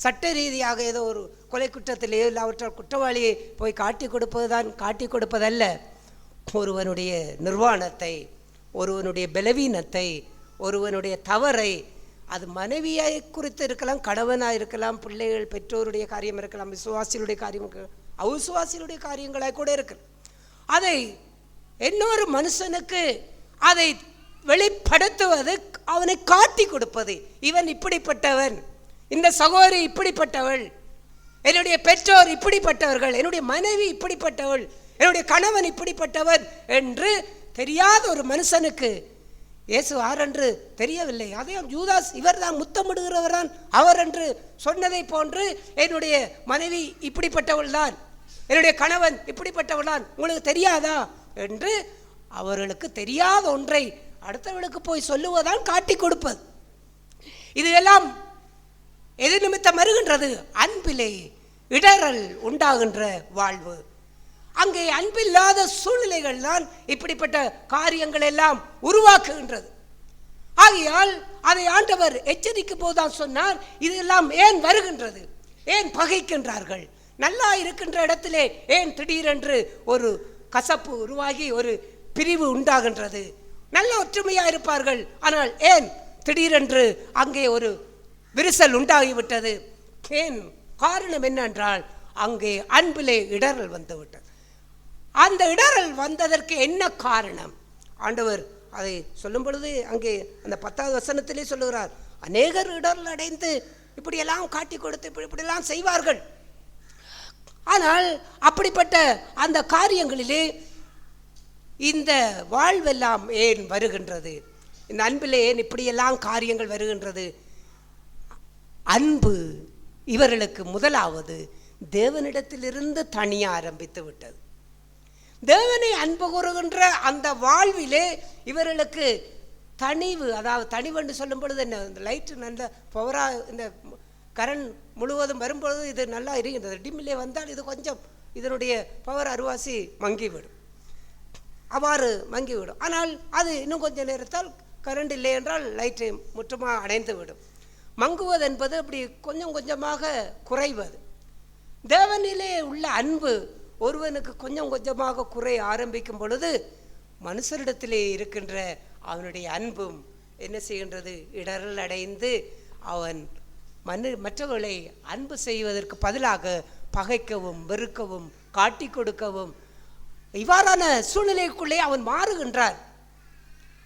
D: சட்ட ரீதியாக ஏதோ ஒரு கொலை குற்றத்திலேயோ இல்லாவற்றால் குற்றவாளியை போய் காட்டி கொடுப்பது தான் காட்டி கொடுப்பதல்ல. ஒருவனுடைய நிர்வாணத்தை, ஒருவனுடைய பலவீனத்தை, ஒருவனுடைய தவறை, அது மனைவியாய் குறித்து இருக்கலாம், கணவனாக இருக்கலாம், பிள்ளைகள் பெற்றோருடைய காரியம் இருக்கலாம், விசுவாசிகளுடைய காரியம் இருக்கலாம், அவிசுவாசிகளுடைய காரியங்களாக கூட இருக்கலாம். அதை இன்னொரு மனுஷனுக்கு அதை வெளிப்படுத்துவது, அவனை காட்டி கொடுப்பது. இவன் இப்படிப்பட்டவன், இந்த சகோதரி இப்படிப்பட்டவள், என்னுடைய பெற்றோர் இப்படிப்பட்டவர்கள், என்னுடைய மனைவி இப்படிப்பட்டவள், என்னுடைய கணவன் இப்படிப்பட்டவன் என்று தெரியாத ஒரு மனுஷனுக்கு இயேசு ஆரென்று தெரியவில்லை. அதையும் யூதாஸ் இவர் தான் முத்தமிடுகிறவரான் அவர் என்று சொன்னதை போன்று என்னுடைய மனைவி இப்படிப்பட்டவள் தான், என்னுடைய கணவன் இப்படிப்பட்டவள் தான், உங்களுக்கு தெரியாதா என்று அவர்களுக்கு தெரியாத ஒன்றை அடுத்தவர்களுக்கு போய் சொல்லுவதான் காட்டி கொடுப்பது. இதெல்லாம் எது நிமித்தம் வருகின்றது? அன்பிலே இடரல் உண்டாகின்ற வாழ்வு. அங்கே அன்பில்லாத சூழ்நிலைகள் தான் இப்படிப்பட்ட காரியங்கள் எல்லாம் உருவாக்குகின்றது. ஆகையால் அதை ஆண்டவர் எச்சரிக்கும் போதுதான் சொன்னார், இதெல்லாம் ஏன் வருகின்றது, ஏன் பகைக்கின்றார்கள், நல்லா இருக்கின்ற இடத்திலே ஏன் திடீரென்று ஒரு கசப்பு உருவாகி ஒரு பிரிவு உண்டாகின்றது, நல்ல ஒற்றுமையா இருப்பார்கள், ஆனால் ஏன் திடீரென்று அங்கே ஒரு விரிசல் உண்டாகிவிட்டது? ஏன்? காரணம் என்னென்றால் அங்கே அன்பிலே இடரல் வந்துவிட்டது. அந்த இடரல் வந்ததற்கு என்ன காரணம்? ஆண்டவர் அதை சொல்லும் பொழுது அங்கே அந்த 10வது வசனத்திலே சொல்லுகிறார், அநேகர் இடரல் அடைந்து இப்படியெல்லாம் காட்டி கொடுத்து இப்படியெல்லாம் செய்வார்கள். ஆனால் அப்படிப்பட்ட அந்த காரியங்களிலே இந்த வாழ்வெல்லாம் ஏன் வருகின்றது? இந்த அன்பிலே ஏன் இப்படியெல்லாம் காரியங்கள் வருகின்றது? அன்பு இவர்களுக்கு முதலாவது தேவனிடத்திலிருந்து தனிய ஆரம்பித்து விட்டது. தேவனை அன்பு கூறுகின்ற அந்த வாழ்விலே இவர்களுக்கு தனிவு, அதாவது தனிவென்று சொல்லும் பொழுது என்ன, இந்த லைட்டு நல்ல பவராக இந்த கரண்ட் முழுவதும் வரும்பொழுது இது நல்லா எரிகின்றது, டிம்மிலே வந்தால் இது கொஞ்சம் இதனுடைய பவர் அருவாசி மங்கிவிடும், அவ்வாறு மங்கிவிடும். ஆனால் அது இன்னும் கொஞ்சம் நேரத்தால் கரண்ட் இல்லை என்றால் லைட்டு முற்றமாக அடைந்து விடும். மங்குவது என்பது அப்படி கொஞ்சம் கொஞ்சமாக குறைவது. தேவனிலே உள்ள அன்பு ஒருவனுக்கு கொஞ்சம் கொஞ்சமாக குறைய ஆரம்பிக்கும் பொழுது மனுஷரிடத்திலே இருக்கின்ற அவனுடைய அன்பும் என்ன செய்கின்றது? இடரல் அடைந்து அவன் மற்றவர்களை அன்பு செய்வதற்கு பதிலாக பகைக்கவும் வெறுக்கவும் காட்டி கொடுக்கவும் இவ்வாறான சூழ்நிலைக்குள்ளே அவன் மாறுகின்றான்.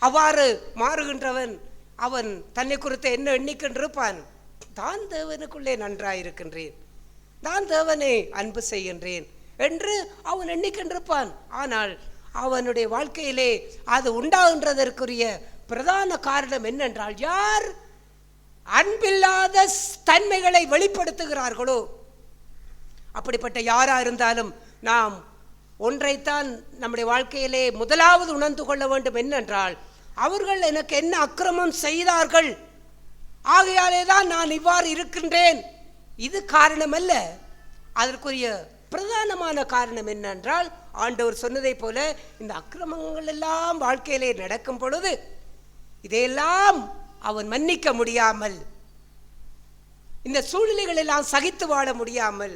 D: அவ்வாறு மாறுகின்றவன் அவன் தன்னை குறித்து என்ன எண்ணிக்கொண்டிருப்பான்? தான் தேவனுக்குள்ளே நன்றாயிருக்கின்றேன், நான் தேவனை அன்பு செய்கின்றேன் என்று அவன் எண்ணிக்கொண்டிருப்பான். ஆனால் அவனுடைய வாழ்க்கையிலே அது உண்டாகின்றதற்குரிய பிரதான காரணம் என்னென்றால், யார் அன்பில்லாத தன்மைகளை வெளிப்படுத்துகிறார்களோ, அப்படிப்பட்ட யாரா இருந்தாலும் நாம் ஒன்றைத்தான் நம்முடைய வாழ்க்கையிலே முதலாவது உணர்ந்து கொள்ள வேண்டும். என்னென்றால், அவர்கள் எனக்கு என்ன அக்கிரமம் செய்தார்கள், ஆகையாலே தான் நான் இவ்வாறு இருக்கின்றேன். இது காரணம் அல்ல. அதற்குரிய பிரதானமான காரணம் என்னென்றால், ஆண்டவர் சொன்னதை போல இந்த அக்கிரமங்கள் எல்லாம் வாழ்க்கையிலே நடக்கும் பொழுது இதையெல்லாம் அவன் மன்னிக்க முடியாமல், இந்த சூழ்நிலைகள் எல்லாம் சகித்து வாழ முடியாமல்,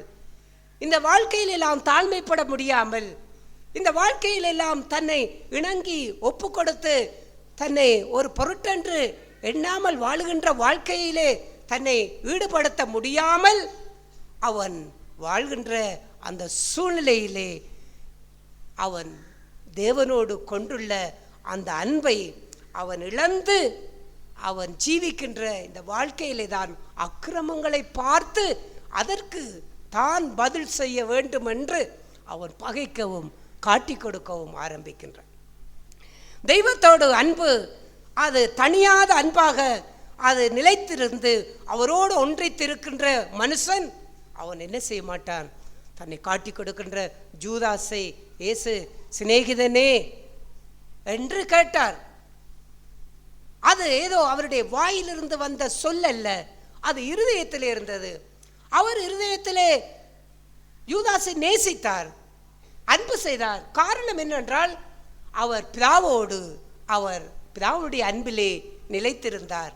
D: இந்த வாழ்க்கையில் எல்லாம் தாழ்மைப்பட முடியாமல், இந்த வாழ்க்கையில் எல்லாம் தன்னை இணங்கி ஒப்பு கொடுத்து தன்னை ஒரு பொருட்டென்று எண்ணாமல் வாழுகின்ற வாழ்க்கையிலே தன்னை ஈடுபடுத்த முடியாமல் அவன் வாழ்கின்ற அந்த சூழ்நிலையிலே அவன் தேவனோடு கொண்டுள்ள அந்த அன்பை அவன் இழந்து அவன் ஜீவிக்கின்ற இந்த வாழ்க்கையிலே தான் அக்கிரமங்களை பார்த்து அதற்கு தான் பதில் செய்ய வேண்டும் என்று அவன் பகைக்கவும் காட்டி கொடுக்கவும் ஆரம்பிக்கின்றான். தெய்வத்தோடு அன்பு அது தனியாத அன்பாக அது நிலைத்திருந்து அவரோடு ஒன்றித்திருக்கின்ற மனுஷன் அவன் என்ன செய்ய மாட்டான்? தன்னை காட்டி கொடுக்கின்ற ஜூதாசை இயேசு சிநேகிதனே என்று கேட்டார். அது ஏதோ அவருடைய வாயிலிருந்து வந்த சொல்லல்ல, அது இருதயத்திலே இருந்தது. அவர் இருதயத்திலே யூதாசை நேசித்தார், அன்பு செய்தார். காரணம் என்னவென்றால், அவர் பிதாவுடைய அன்பிலே நிலைத்திருந்தார்.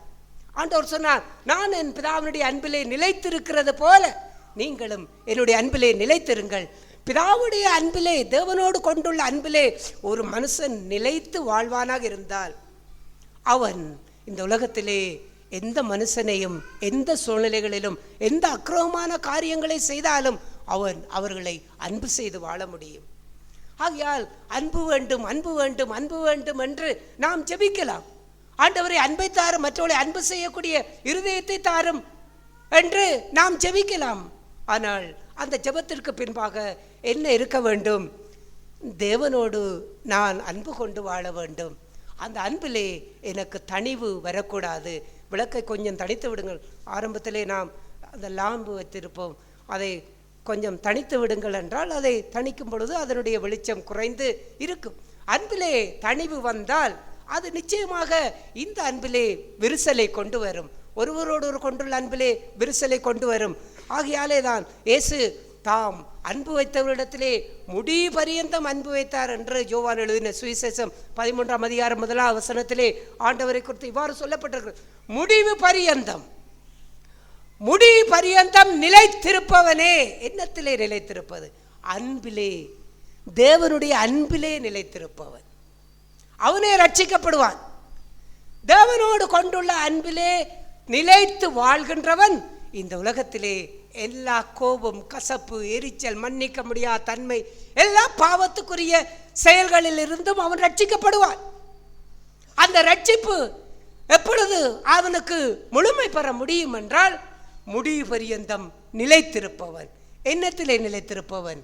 D: ஆண்டவர் சொன்னார், நான் என் பிதாவினுடைய அன்பிலே நிலைத்திருக்கிறது போல நீங்களும் என்னுடைய அன்பிலே நிலைத்திருங்கள். பிதாவுடைய அன்பிலே, தேவனோடு கொண்டுள்ள அன்பிலே ஒரு மனுஷன் நிலைத்து வாழ்வானாக இருந்தால் அவன் இந்த உலகத்திலே எந்த மனுஷனையும் எந்த சூழ்நிலைகளிலும் எந்த அக்கிரமமான காரியங்களை செய்தாலும் அவர்களை அன்பு செய்து வாழ முடியும். ஆகையால் அன்பு வேண்டும், அன்பு வேண்டும், அன்பு வேண்டும் என்று நாம் ஜெபிக்கலாம். ஆண்டவரை அன்பை தாரும், மற்றவர்களை அன்பு செய்யக்கூடிய இருதயத்தை தாரும் என்று நாம் ஜெபிக்கலாம். ஆனால் அந்த ஜெபத்திற்கு பின்பாக என்ன இருக்க வேண்டும்? தேவனோடு நான் அன்பு கொண்டு வாழ வேண்டும். அந்த அன்பிலே எனக்கு தணிவு வரக்கூடாது. விளக்கை கொஞ்சம் தணித்து விடுங்கள். ஆரம்பத்திலே நாம் அந்த லாம்பு வைத்திருப்போம், அதை கொஞ்சம் தணித்து விடுங்கள் என்றால் அதை தணிக்கும் பொழுது அதனுடைய வெளிச்சம் குறைந்து இருக்கும். அன்பிலே தணிவு வந்தால் அது நிச்சயமாக இந்த அன்பிலே விரிசலை கொண்டு வரும், ஒருவரோடு கொண்டுள்ள அன்பிலே விரிசலை கொண்டு வரும். ஆகையாலே தான் இயேசு தாம் அன்பு வைத்தவரிடத்திலே முடி பரியந்தம் அன்பு வைத்தார் என்று யோவான் எழுதின சுவிசேஷம் 13ஆம் அதிகாரம் 1ஆம் வசனத்திலே ஆண்டவரை குறித்து இவ்வாறு சொல்லப்பட்டிருக்கிறது. முடி பரியந்தம் நிலைத்திருப்பவனே. என்னத்திலே நிலைத்திருப்பது? அன்பிலே, தேவனுடைய அன்பிலே நிலைத்திருப்பவன் அவனே ரட்சிக்கப்படுவான். தேவனோடு கொண்டுள்ள அன்பிலே நிலைத்து வாழ்கின்றவன் இந்த உலகத்திலே எல்லா கோபம், கசப்பு, எரிச்சல், மன்னிக்க முடியாத தன்மை, எல்லா பாவத்துக்குரிய செயல்களில் இருந்தும் அவன் ரட்சிக்கப்படுவான். அந்த ரட்சிப்பு எப்பொழுது அவனுக்கு முழுமை பெற முடியும் என்றால், முடிவு பரியந்தம் நிலைத்திருப்பவன். என்னத்திலே நிலைத்திருப்பவன்?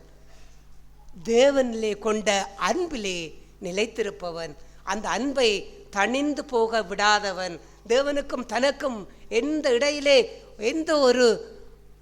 D: தேவனிலே கொண்ட அன்பிலே நிலைத்திருப்பவன். அந்த அன்பை தணிந்து போக விடாதவன். தேவனுக்கும் தனக்கும் எந்த இடையிலே எந்த ஒரு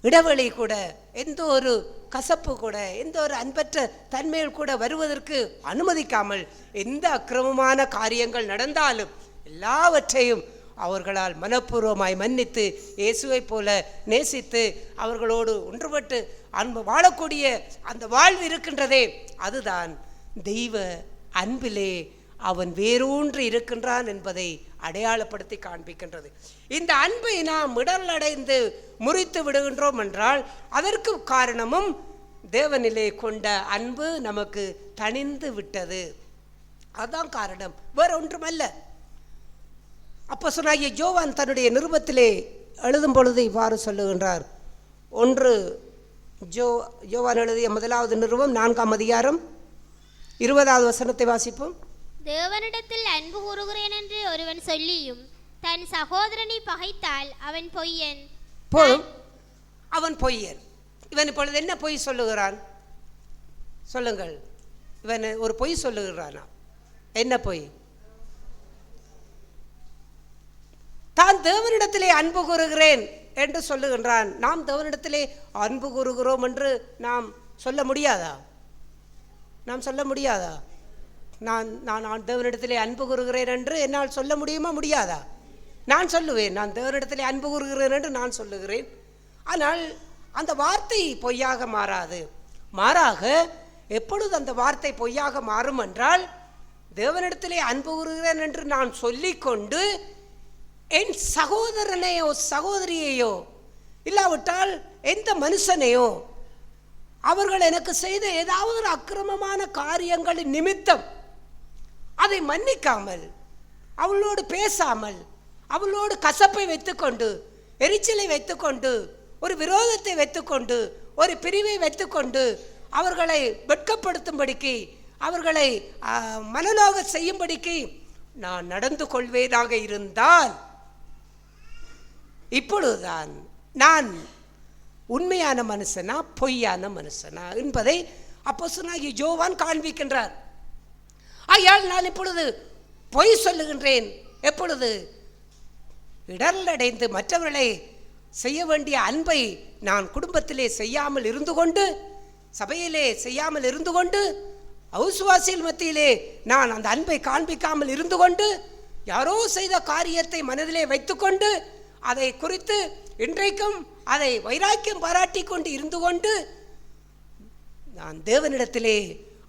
D: இடைவெளி கூட, எந்த ஒரு கசப்பு கூட, எந்த ஒரு அன்பற்ற தன்மையில் கூட வருவதற்கு அனுமதிக்காமல், எந்த அக்கிரமமான காரியங்கள் நடந்தாலும் எல்லாவற்றையும் அவர்களால் மனப்பூர்வமாய் மன்னித்து இயேசுவை போல நேசித்து அவர்களோடு ஒன்றுபட்டு அன்பு வாழக்கூடிய அந்த வாழ்வு இருக்கின்றதே, அதுதான் தெய்வ அன்பிலே அவன் வேரூன்றி இருக்கின்றான் என்பதை அடையாளப்படுத்தி காண்பிக்கின்றது. இந்த அன்பை நாம் இடரடைந்து முறித்து விடுகின்றோம் என்றால் அதற்கு காரணமும் தேவனிலே கொண்ட அன்பு நமக்கு தணிந்து விட்டது. அதுதான் காரணம், வேற ஒன்றுமல்ல. அப்போஸ்தலனாகிய யோவான் தன்னுடைய நிருபத்திலே எழுதும் பொழுது இவ்வாறு சொல்லுகின்றார். யோவான் எழுதிய முதலாவது நிருபம் 4ஆம் அதிகாரம் 20வது வசனத்தை வாசிப்போம்.
E: தேவனிடத்தில் அன்பு கூறுகிறேன் என்று ஒருவன் சொல்லியும் தன் சகோதரனை பகைத்தால் அவன் பொய்யன்.
D: போதும், அவன் பொய்யன். இவன் இப்பொழுது என்ன பொய் சொல்லுகிறான் சொல்லுங்கள்? இவன் ஒரு பொய் சொல்லுகிறானா? என்ன பொய்? தான் தேவனிடத்திலே அன்பு கூறுகிறேன் என்று சொல்லுகின்றான். நாம் தேவனிடத்திலே அன்பு கூறுகிறோம் என்று நாம் சொல்ல முடியாதா? நாம் சொல்ல முடியாதா? நான் தேவனிடத்திலே அன்பு கூறுகிறேன் என்று என்னால் சொல்ல முடியுமா? முடியாதா? நான் சொல்லுவேன், நான் தேவனிடத்திலே அன்பு கூறுகிறேன் என்று நான் சொல்லுகிறேன். ஆனால் அந்த வார்த்தை பொய்யாக மாறாது. மாறாக எப்பொழுது அந்த வார்த்தை பொய்யாக மாறும் என்றால், தேவனிடத்திலே அன்பு கூறுகிறேன் என்று நான் சொல்லிக்கொண்டு என் சகோதரனையோ சகோதரியையோ இல்லாவிட்டால் எந்த மனுஷனையோ அவர்கள் எனக்கு செய்த ஏதாவது ஒரு அக்கிரமமான காரியங்களின் நிமித்தம் அதை மன்னிக்காமல், அவளோடு பேசாமல், அவளோடு கசப்பை வைத்துக்கொண்டு, எரிச்சலை வைத்துக்கொண்டு, ஒரு விரோதத்தை வைத்துக்கொண்டு, ஒரு பிரிவை வைத்துக்கொண்டு அவர்களை வெட்கப்படுத்தும்படிக்கு, அவர்களை மனநோக செய்யும்படிக்கு நான் நடந்து கொள்வேனாக இருந்தால், இப்பொழுதுதான் நான் உண்மையான மனுஷனா பொய்யான மனுஷனா என்பதை அப்போஸ்தலனாகிய யோவான் காண்பிக்கின்றார். ஆகையால் நான் இப்பொழுது பொய் சொல்லுகின்றேன். எப்பொழுது இடரலடைந்து மற்றவர்களை செய்ய வேண்டிய அன்பை நான் குடும்பத்திலே செய்யாமல் இருந்து கொண்டு, சபையிலே செய்யாமல் இருந்து கொண்டு, அவிசுவாசிகள் மத்தியிலே நான் அந்த அன்பை காண்பிக்காமல் இருந்து கொண்டு, யாரோ செய்த காரியத்தை மனதிலே வைத்துக்கொண்டு அதை குறித்து இன்றைக்கும் அதை வைராக்கியம் பாராட்டி கொண்டு இருந்து கொண்டு நான் தேவனிடத்திலே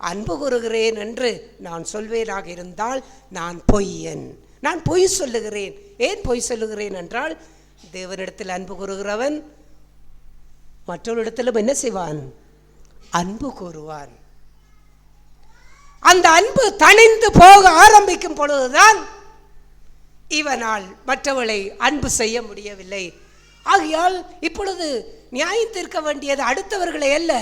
D: அன்பு கூறுகிறேன் என்று நான் சொல்வேனாக இருந்தால் நான் பொய்யன். நான் பொய் சொல்லுகிறேன். ஏன் பொய் சொல்லுகிறேன் என்றால், தேவனிடத்தில் அன்பு கூறுகிறவன் மற்றொரு இடத்திலும் என்ன செய்வான்? அன்பு கூறுவான். அந்த அன்பு தணிந்து போக ஆரம்பிக்கும் பொழுதுதான் இவனால் மற்றவளை அன்பு செய்ய முடியவில்லை. ஆகையால் இப்பொழுது நியாயம் தீர்க்க வேண்டியது அடுத்தவர்களை அல்ல,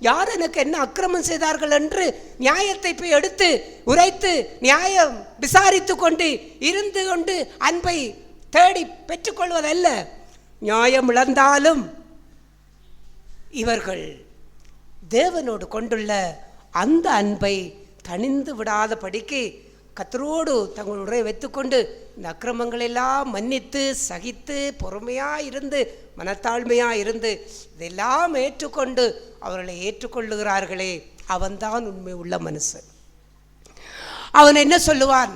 D: யார் எனக்கு என்ன அக்கிரமம் செய்தார்கள் என்று நியாயத்தை போய் எடுத்து உரைத்து நியாயம் விசாரித்து கொண்டு இருந்து கொண்டு அன்பை தேடி பெற்றுக்கொள்வதல்ல. நியாயம் இழந்தாலும் இவர்கள் தேவனோடு கொண்டுள்ள அந்த அன்பை தணிந்து விடாதபடிக்கு கர்த்தரோடு தங்கள் உரையை வைத்துக்கொண்டு இந்த அக்கிரமங்கள் எல்லாம் மன்னித்து சகித்து பொறுமையாக இருந்து மனத்தாழ்மையாக இருந்து இதெல்லாம் ஏற்றுக்கொண்டு அவர்களை ஏற்றுக்கொள்ளுகிறார்களே, அவன்தான் உண்மை உள்ள மனுஷன். அவன் என்ன சொல்லுவான்?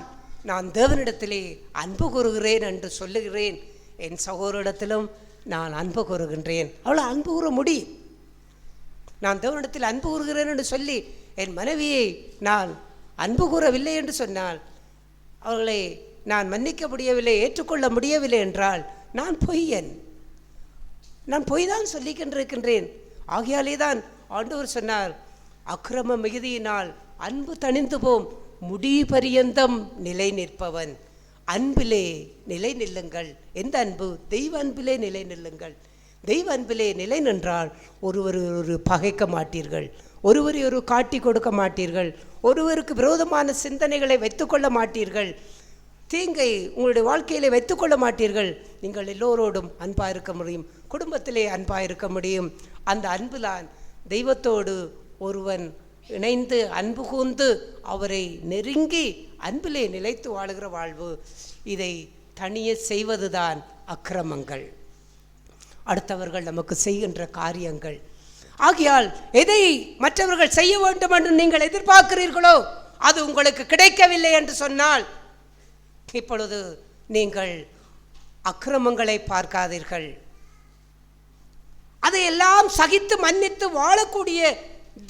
D: நான் தேவனிடத்திலே அன்பு கூறுகிறேன் என்று சொல்லுகிறேன், என் சகோதரிடத்திலும் நான் அன்பு கூறுகின்றேன். அவளை அன்பு கூற முடியும். நான் தேவனிடத்தில் அன்பு கூறுகிறேன் என்று சொல்லி என் மனைவியை நான் அன்பு கூறவில்லை என்று சொன்னால், அவர்களை நான் மன்னிக்க முடியவில்லை, ஏற்றுக்கொள்ள முடியவில்லை என்றால் நான் பொய்யன். நான் பொய் தான் சொல்லிக்கொண்டிருக்கின்றேன். ஆகையாலே தான் ஆண்டவர் சொன்னார், அக்கிரம மிகுதியினால் அன்பு தணிந்து போம், முடி பரியந்தம் நிலை நிற்பவன். அன்பிலே நிலை நில்லுங்கள். எந்த அன்பு? தெய்வ அன்பிலே நிலை நில்லுங்கள். தெய்வ அன்பிலே நிலை நின்றால் ஒருவர் பகைக்க மாட்டீர்கள், ஒருவரை ஒரு காட்டி கொடுக்க மாட்டீர்கள், ஒருவருக்கு விரோதமான சிந்தனைகளை வைத்துக்கொள்ள மாட்டீர்கள், தீங்கை உங்களுடைய வாழ்க்கையிலே வைத்துக்கொள்ள மாட்டீர்கள். நீங்கள் எல்லோரோடும் அன்பாக இருக்க முடியும், குடும்பத்திலே அன்பாக இருக்க முடியும். அந்த அன்புதான் தெய்வத்தோடு ஒருவன் இணைந்து அன்பு கூர்ந்து அவரை நெருங்கி அன்பிலே நிலைத்து வாழுகிற வாழ்வு. இதை தனியே செய்வதுதான் அக்கிரமங்கள், அடுத்தவர்கள் நமக்கு செய்கின்ற காரியங்கள். ஆகையால் எதை மற்றவர்கள் செய்ய வேண்டும் என்று நீங்கள் எதிர்பார்க்கிறீர்களோ அது உங்களுக்கு கிடைக்கவில்லை என்று சொன்னால், இப்பொழுது நீங்கள் அக்கிரமங்களை பார்க்காதீர்கள், அதையெல்லாம் சகித்து மன்னித்து வாழக்கூடிய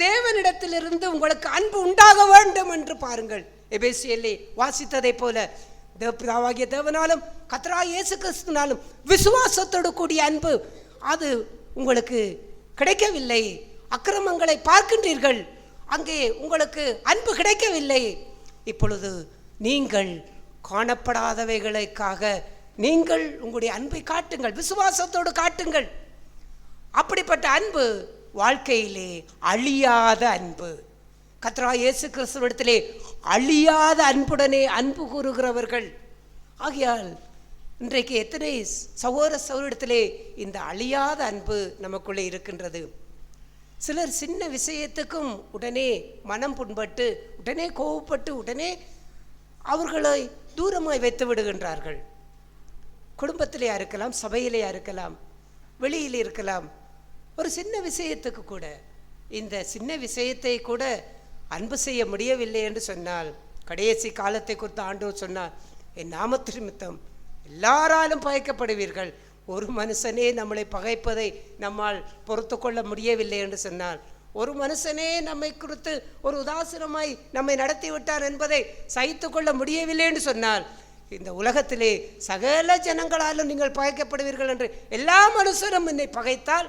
D: தேவனிடத்திலிருந்து உங்களுக்கு அன்பு உண்டாக வேண்டும் என்று பாருங்கள். எபேசியரிலே வாசித்ததை போல பிதாவாகிய தேவனாலும் கர்த்தராகிய இயேசு கிறிஸ்துவினாலும் விசுவாசத்தோடு கூடிய அன்பு அது உங்களுக்கு கிடைக்கவில்லை. அக்கிரமங்களை பார்க்கின்றீர்கள், அங்கே உங்களுக்கு அன்பு கிடைக்கவில்லை. இப்பொழுது நீங்கள் காணப்படாதவைகளுக்காக நீங்கள் உங்களுடைய அன்பை காட்டுங்கள், விசுவாசத்தோடு காட்டுங்கள். அப்படிப்பட்ட அன்பு வாழ்க்கையிலே அழியாத அன்பு. கர்த்தராகிய இயேசு கிறிஸ்துவிடத்திலே அழியாத அன்புடனே அன்பு கூறுகிறவர்கள். ஆகையால் இன்றைக்கு எத்தனை சகோதர சகோதரிடத்திலே இந்த அழியாத அன்பு நமக்குள்ளே இருக்கின்றது. சிலர் சின்ன விஷயத்துக்கும் உடனே மனம் புண்பட்டு, உடனே கோவப்பட்டு, உடனே அவர்களை தூரமாய் வைத்து விடுகின்றார்கள். குடும்பத்திலே இருக்கலாம், சபையிலே இருக்கலாம், வெளியில் இருக்கலாம். ஒரு சின்ன விஷயத்துக்கு கூட, இந்த சின்ன விஷயத்தை கூட அன்பு செய்ய முடியவில்லை என்று சொன்னால், கடைசி காலத்தை குறித்து ஆண்டவர் சொன்னார், என் நாமத்து நிமித்தம் எல்லாராலும் பகைக்கப்படுவீர்கள். ஒரு மனுஷனே நம்மளை பகைப்பதை நம்மால் பொறுத்து கொள்ள முடியவில்லை என்று சொன்னால், ஒரு மனுஷனே நம்மை குறித்து ஒரு உதாசீனமாய் நம்மை நடத்தி விட்டார் என்பதை சகித்து கொள்ள முடியவில்லை என்று சொன்னால், இந்த உலகத்திலே சகல ஜனங்களாலும் நீங்கள் பகைக்கப்படுவீர்கள் என்று எல்லா மனுஷரும் என்னை பகைத்தால்,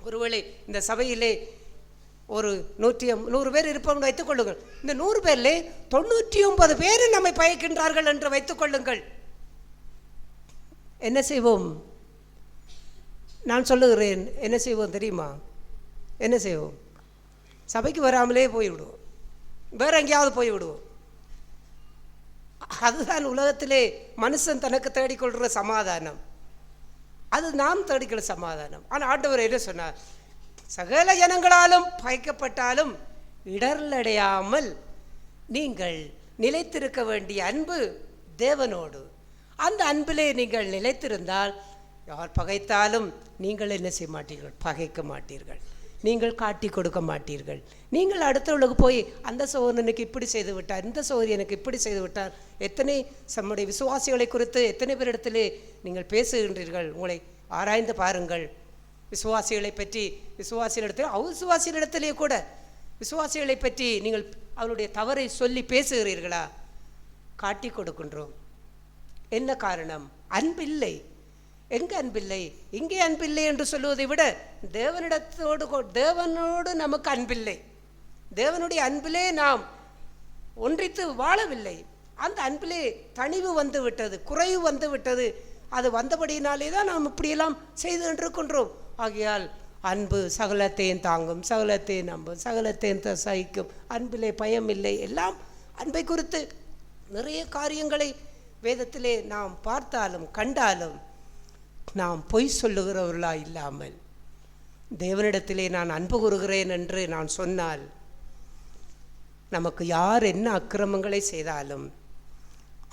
D: ஒருவேளை இந்த சபையிலே ஒரு 100 பேர் இருப்பவங்க வைத்துக் கொள்ளுங்கள். இந்த 100 பேரிலே 99 பேர் நம்மை பகைக்கின்றார்கள் என்று வைத்துக் கொள்ளுங்கள். என்ன செய்வோம்? நான் சொல்லுகிறேன், என்ன செய்வோம் தெரியுமா? என்ன செய்வோம்? சபைக்கு வராமலே போய்விடுவோம், வேற எங்கேயாவது போய்விடுவோம். அதுதான் உலகத்திலே மனுஷன் தனக்கு தேடிக்கொள்கிற சமாதானம். அது நாம் தேடிக்கிற சமாதானம். ஆனால் ஆண்டவர் என்ன சொன்னார்? சகல ஜனங்களாலும் பகைக்கப்பட்டாலும் இடர்லடையாமல் நீங்கள் நிலைத்திருக்க வேண்டிய அன்பு தேவனோடு. அந்த அன்பிலே நீங்கள் நிலைத்திருந்தால் யார் பகைத்தாலும் நீங்கள் என்ன செய்ய மாட்டீர்கள்? பகைக்க மாட்டீர்கள். நீங்கள் காட்டி கொடுக்க மாட்டீர்கள். நீங்கள் அடுத்தவர்களுக்கு போய் அந்த சகோதரன் எனக்கு இப்படி செய்து விட்டார், இந்த சகோதரி எனக்கு இப்படி செய்து விட்டார். எத்தனை நம்முடைய விசுவாசிகளை குறித்து எத்தனை பேரிடத்திலே நீங்கள் பேசுகின்றீர்கள்? உங்களை ஆராய்ந்து பாருங்கள். விசுவாசிகளை பற்றி விசுவாசிகளிடத்தில், அவிசுவாசிகளிடத்திலே கூட விசுவாசிகளை பற்றி நீங்கள் அவருடைய தவறை சொல்லி பேசுகிறீர்களா? காட்டி கொடுக்கின்றோம். என்ன காரணம்? அன்பில்லை. எங்கே அன்பில்லை? இங்கே அன்பில்லை என்று சொல்லுவதை விட தேவனோடு நமக்கு அன்பில்லை. தேவனுடைய அன்பிலே நாம் ஒன்றித்து வாழவில்லை. அந்த அன்பிலே தணிவு வந்து விட்டது, குறைவு வந்து விட்டது. அது வந்தபடியினாலே தான் நாம் இப்படியெல்லாம் செய்து கொண்டிருக்கின்றோம். ஆகையால் அன்பு சகலத்தையும் தாங்கும், சகலத்தையும் நம்பும், சகலத்தையும் சகிக்கும். அன்பிலே பயம் இல்லை. எல்லாம் அன்பை குறித்து நிறைய காரியங்களை வேதத்திலே நாம் பார்த்தாலும் கண்டாலும் நாம் பொய் சொல்லுகிறவர்களா இல்லாமல் தேவனிடத்திலே நான் அன்பு கூறுகிறேன் என்று நான் சொன்னால், நமக்கு யார் என்ன அக்கிரமங்களை செய்தாலும்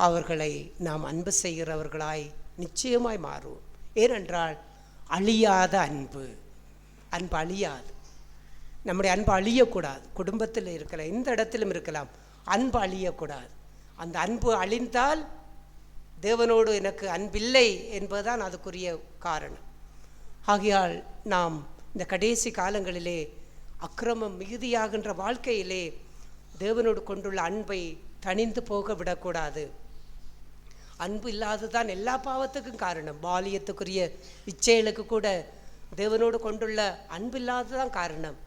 D: அவர்களை நாம் அன்பு செய்கிறவர்களாய் நிச்சயமாய் மாறுவோம். ஏனென்றால் அழியாத அன்பு. அன்பு அழியாது. நம்முடைய அன்பு அழியக்கூடாது. குடும்பத்தில் இருக்கலாம், எந்த இடத்திலும் இருக்கலாம், அன்பு அழியக்கூடாது. அந்த அன்பு அழிந்தால் தேவனோடு எனக்கு அன்பில்லை என்பதுதான் அதுக்குரிய காரணம். ஆகையால் நாம் இந்த கடைசி காலங்களிலே அக்கிரமம் மிகுதியாகின்ற வாழ்க்கையிலே தேவனோடு கொண்டுள்ள அன்பை தணிந்து போக விடக்கூடாது. அன்பு இல்லாததான் எல்லா பாவத்துக்கும் காரணம். பாலியத்துக்குரிய இச்சைகளுக்கு கூட தேவனோடு கொண்டுள்ள அன்பு இல்லாததான் காரணம்.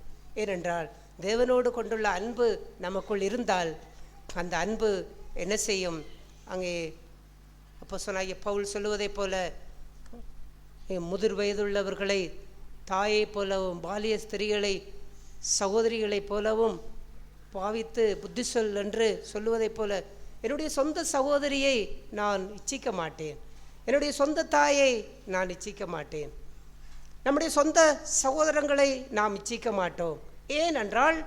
D: ஏனென்றால் தேவனோடு கொண்டுள்ள அன்பு நமக்குள் இருந்தால் அந்த அன்பு என்ன செய்யும்? அங்கே அப்போஸ்தலனாகிய பவுல் சொல்லுவதை போல, முதிர் வயதுள்ளவர்களை தாயை போலவும் பாலிய ஸ்திரீகளை சகோதரிகளைப் போலவும் பாவித்து புத்தி சொல் என்று சொல்லுவதைப் போல, என்னுடைய சொந்த சகோதரியை நான் இச்சிக்க மாட்டேன், என்னுடைய சொந்த தாயை நான் இச்சிக்க மாட்டேன், நம்முடைய சொந்த சகோதரங்களை நாம் இச்சிக்க மாட்டோம். ஏனென்றால்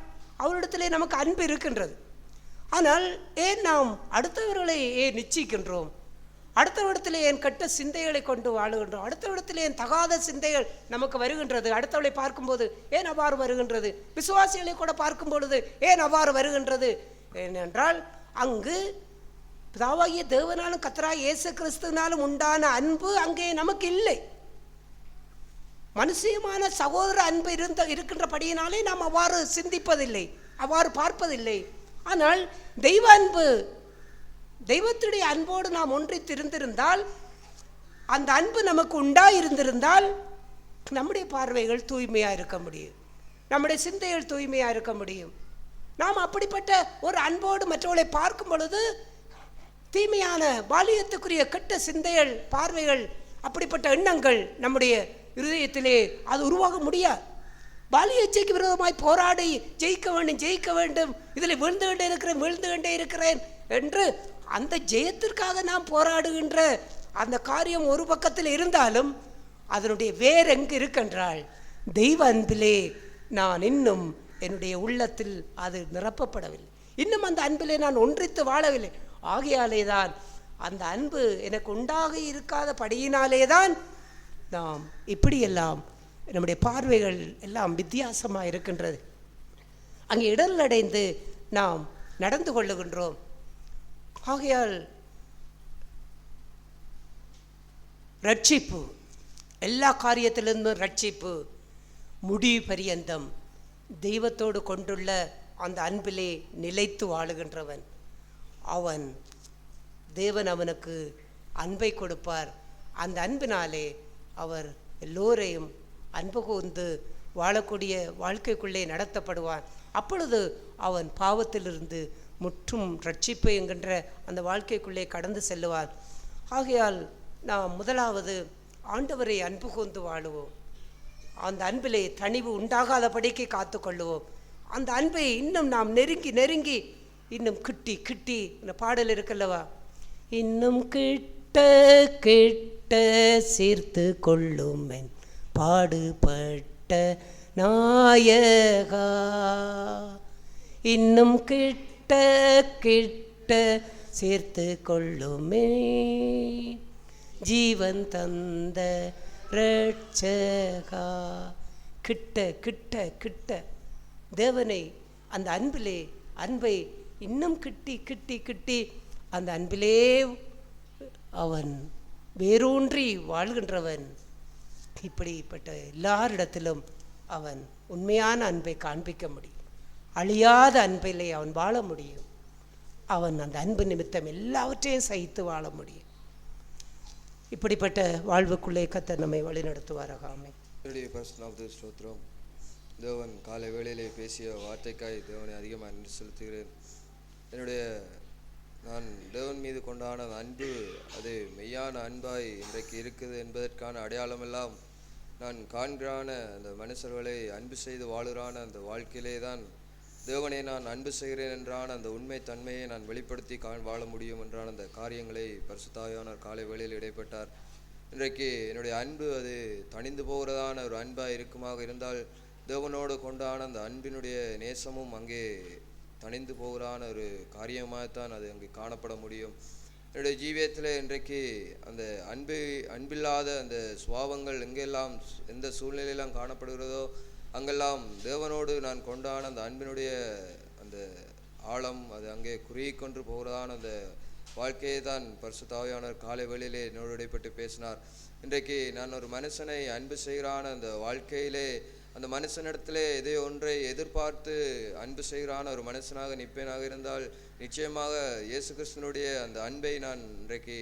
D: அவரிடத்திலே நமக்கு அன்பு இருக்கின்றது. ஆனால் ஏன் நாம் அடுத்தவர்களை ஏன் நிச்சயிக்கின்றோம்? அடுத்தவரிடத்திலே என் கெட்ட சிந்தைகளை கொண்டு வாழுகின்றோம். அடுத்தவரிடத்திலே என் தகாத சிந்தைகள் நமக்கு வருகின்றது. அடுத்தவளை பார்க்கும்போது ஏன் அவ்வாறு வருகின்றது? விசுவாசிகளை கூட பார்க்கும் பொழுது ஏன் அவ்வாறு வருகின்றது? ஏனென்றால் அங்கு பிதாவாகிய தேவனாலும் கர்த்தராகிய இயேசு கிறிஸ்துவினாலும் உண்டான அன்பு அங்கே நமக்கு இல்லை. மனுஷியமான சகோதர அன்பு இருக்கின்றபடியினாலே நாம் அவ்வாறு சிந்திப்பதில்லை, அவ்வாறு பார்ப்பதில்லை. ஆனால் தெய்வ அன்பு, தெய்வத்துடைய அன்போடு நாம் ஒன்றித்திருந்திருந்தால், அந்த அன்பு நமக்கு உண்டாயிருந்திருந்தால் நம்முடைய பார்வைகள் தூய்மையாக இருக்க முடியும், நம்முடைய சிந்தைகள் தூய்மையாக இருக்க முடியும். நாம் அப்படிப்பட்ட ஒரு அன்போடு மற்றவர்களை பார்க்கும் பொழுது தீமையான பாலியத்துக்குரிய கெட்ட சிந்தைகள், பார்வைகள், அப்படிப்பட்ட எண்ணங்கள் நம்முடைய இருதயத்திலே அது உருவாக முடியாது. பாலியச்சைக்கு விரோதமாய் போராடி ஜெயிக்க வேண்டும், இதில் விழுந்து கொண்டே இருக்கிறேன் என்று அந்த ஜெயத்திற்காக நாம் போராடுகின்ற அந்த காரியம் ஒரு பக்கத்தில் இருந்தாலும் அதனுடைய வேர் எங்கு இருக்கின்றால் தெய்வ அன்பிலே நான் இன்னும் என்னுடைய உள்ளத்தில் அது நிரப்பப்படவில்லை, இன்னும் அந்த அன்பிலே நான் ஒன்றித்து வாழவில்லை. ஆகையாலே தான் அந்த அன்பு எனக்கு உண்டாக இருக்காத படியினாலே தான் நாம் இப்படியெல்லாம் நம்முடைய பார்வைகள் எல்லாம் வித்தியாசமாக இருக்கின்றது. அங்கே இடர் அடைந்து நாம் நடந்து கொள்ளுகின்றோம். ஆகையால் ரட்சிப்பு, எல்லா காரியத்திலிருந்தும் ரட்சிப்பு முடிவு பரியந்தம் தெய்வத்தோடு கொண்டுள்ள அந்த அன்பிலே நிலைத்து வாழுகின்றவன் அவன், தேவன் அவனுக்கு அன்பை கொடுப்பார். அந்த அன்பினாலே அவர் எல்லோரையும் அன்பு கூர்ந்து வாழக்கூடிய வாழ்க்கைக்குள்ளே நடத்தப்படுவான். அப்பொழுது அவன் பாவத்திலிருந்து முற்றும் ரட்சிப்பு என்கின்ற அந்த வாழ்க்கைக்குள்ளே கடந்து செல்லுவான். ஆகையால் நாம் முதலாவது ஆண்டவரை அன்பு கூர்ந்து வாழுவோம். அந்த அன்பிலே தணிவு உண்டாகாதபடிக்கு காத்து கொள்ளுவோம். அந்த அன்பை இன்னும் நாம் நெருங்கி இன்னும் கிட்டி இந்த பாடல் இருக்கல்லவா, இன்னும் கிட்ட சேர்த்து கொள்ளும் என் பாடுபட்ட நாயகா, இன்னும் கிட்ட சேர்த்து கொள்ளுமே ஜீவன் தந்த ரட்சகா. கிட்ட தேவனை அந்த அன்பை இன்னும் கிட்டி அந்த அன்பிலே அவன் வேரூன்றி வாழ்கின்றவன். இப்படிப்பட்ட எல்லாரிடத்திலும் அவன் உண்மையான அன்பை காண்பிக்க முடியும். அழியாத அன்பிலே அவன் வாழ முடியும். அவன் அந்த அன்பு நிமித்தம் எல்லாவற்றையும் சகித்து வாழ முடியும். இப்படிப்பட்ட வாழ்வுக்குள்ளே கர்த்தர் நம்மை வழிநடத்துவாராக. ஆமென்.
F: ஸ்தோத்திரம். தேவன் காலை வேளையிலே பேசிய வார்த்தைக்காய் தேவனை அதிகமாக நன்றி செலுத்துகிறேன். நான் தேவன் மீது கொண்டான அன்பு அது மெய்யான அன்பாய் இன்றைக்கு இருக்குது என்பதற்கான அடையாளமெல்லாம் நான் காண்கிறான அந்த மனுஷர்களை அன்பு செய்து வாழுறான அந்த வாழ்க்கையிலே தான் தேவனை நான் அன்பு செய்கிறேன் என்றான அந்த உண்மை தன்மையை நான் வெளிப்படுத்தி வாழ முடியும் என்றான அந்த காரியங்களை பரிசுத்தாவியானவர் காலை வேளையில் இடைப்பட்டார். இன்றைக்கு என்னுடைய அன்பு அது தணிந்து போகிறதான ஒரு அன்பாக இருக்குமாக இருந்தால் தேவனோடு கொண்டான அந்த அன்பினுடைய நேசமும் அங்கே தணிந்து போகிறான ஒரு காரியமாகத்தான் அது அங்கே காணப்பட முடியும். என்னுடைய ஜீவியத்தில் இன்றைக்கு அந்த அன்பில்லாத அந்த சுபாவங்கள் எங்கெல்லாம் எந்த சூழ்நிலையெல்லாம் காணப்படுகிறதோ அங்கெல்லாம் தேவனோடு நான் கொண்டான அந்த அன்பினுடைய அந்த ஆழம் அது அங்கே குறுகி கொண்டு போகிறதான அந்த வாழ்க்கையை தான் பரிசுத்த ஆவியானவர் காலை வேளையிலே என்னோடு இடைப்பட்டு பேசினார். இன்றைக்கு நான் ஒரு மனுஷனை அன்பு செய்கிறான அந்த வாழ்க்கையிலே அந்த மனுஷனிடத்திலே எதை ஒன்றை எதிர்பார்த்து அன்பு செய்கிறான ஒரு மனுஷனாக நிற்பேனாக இருந்தால் நிச்சயமாக இயேசு கிறிஸ்துவனுடைய அந்த அன்பை நான் இன்றைக்கு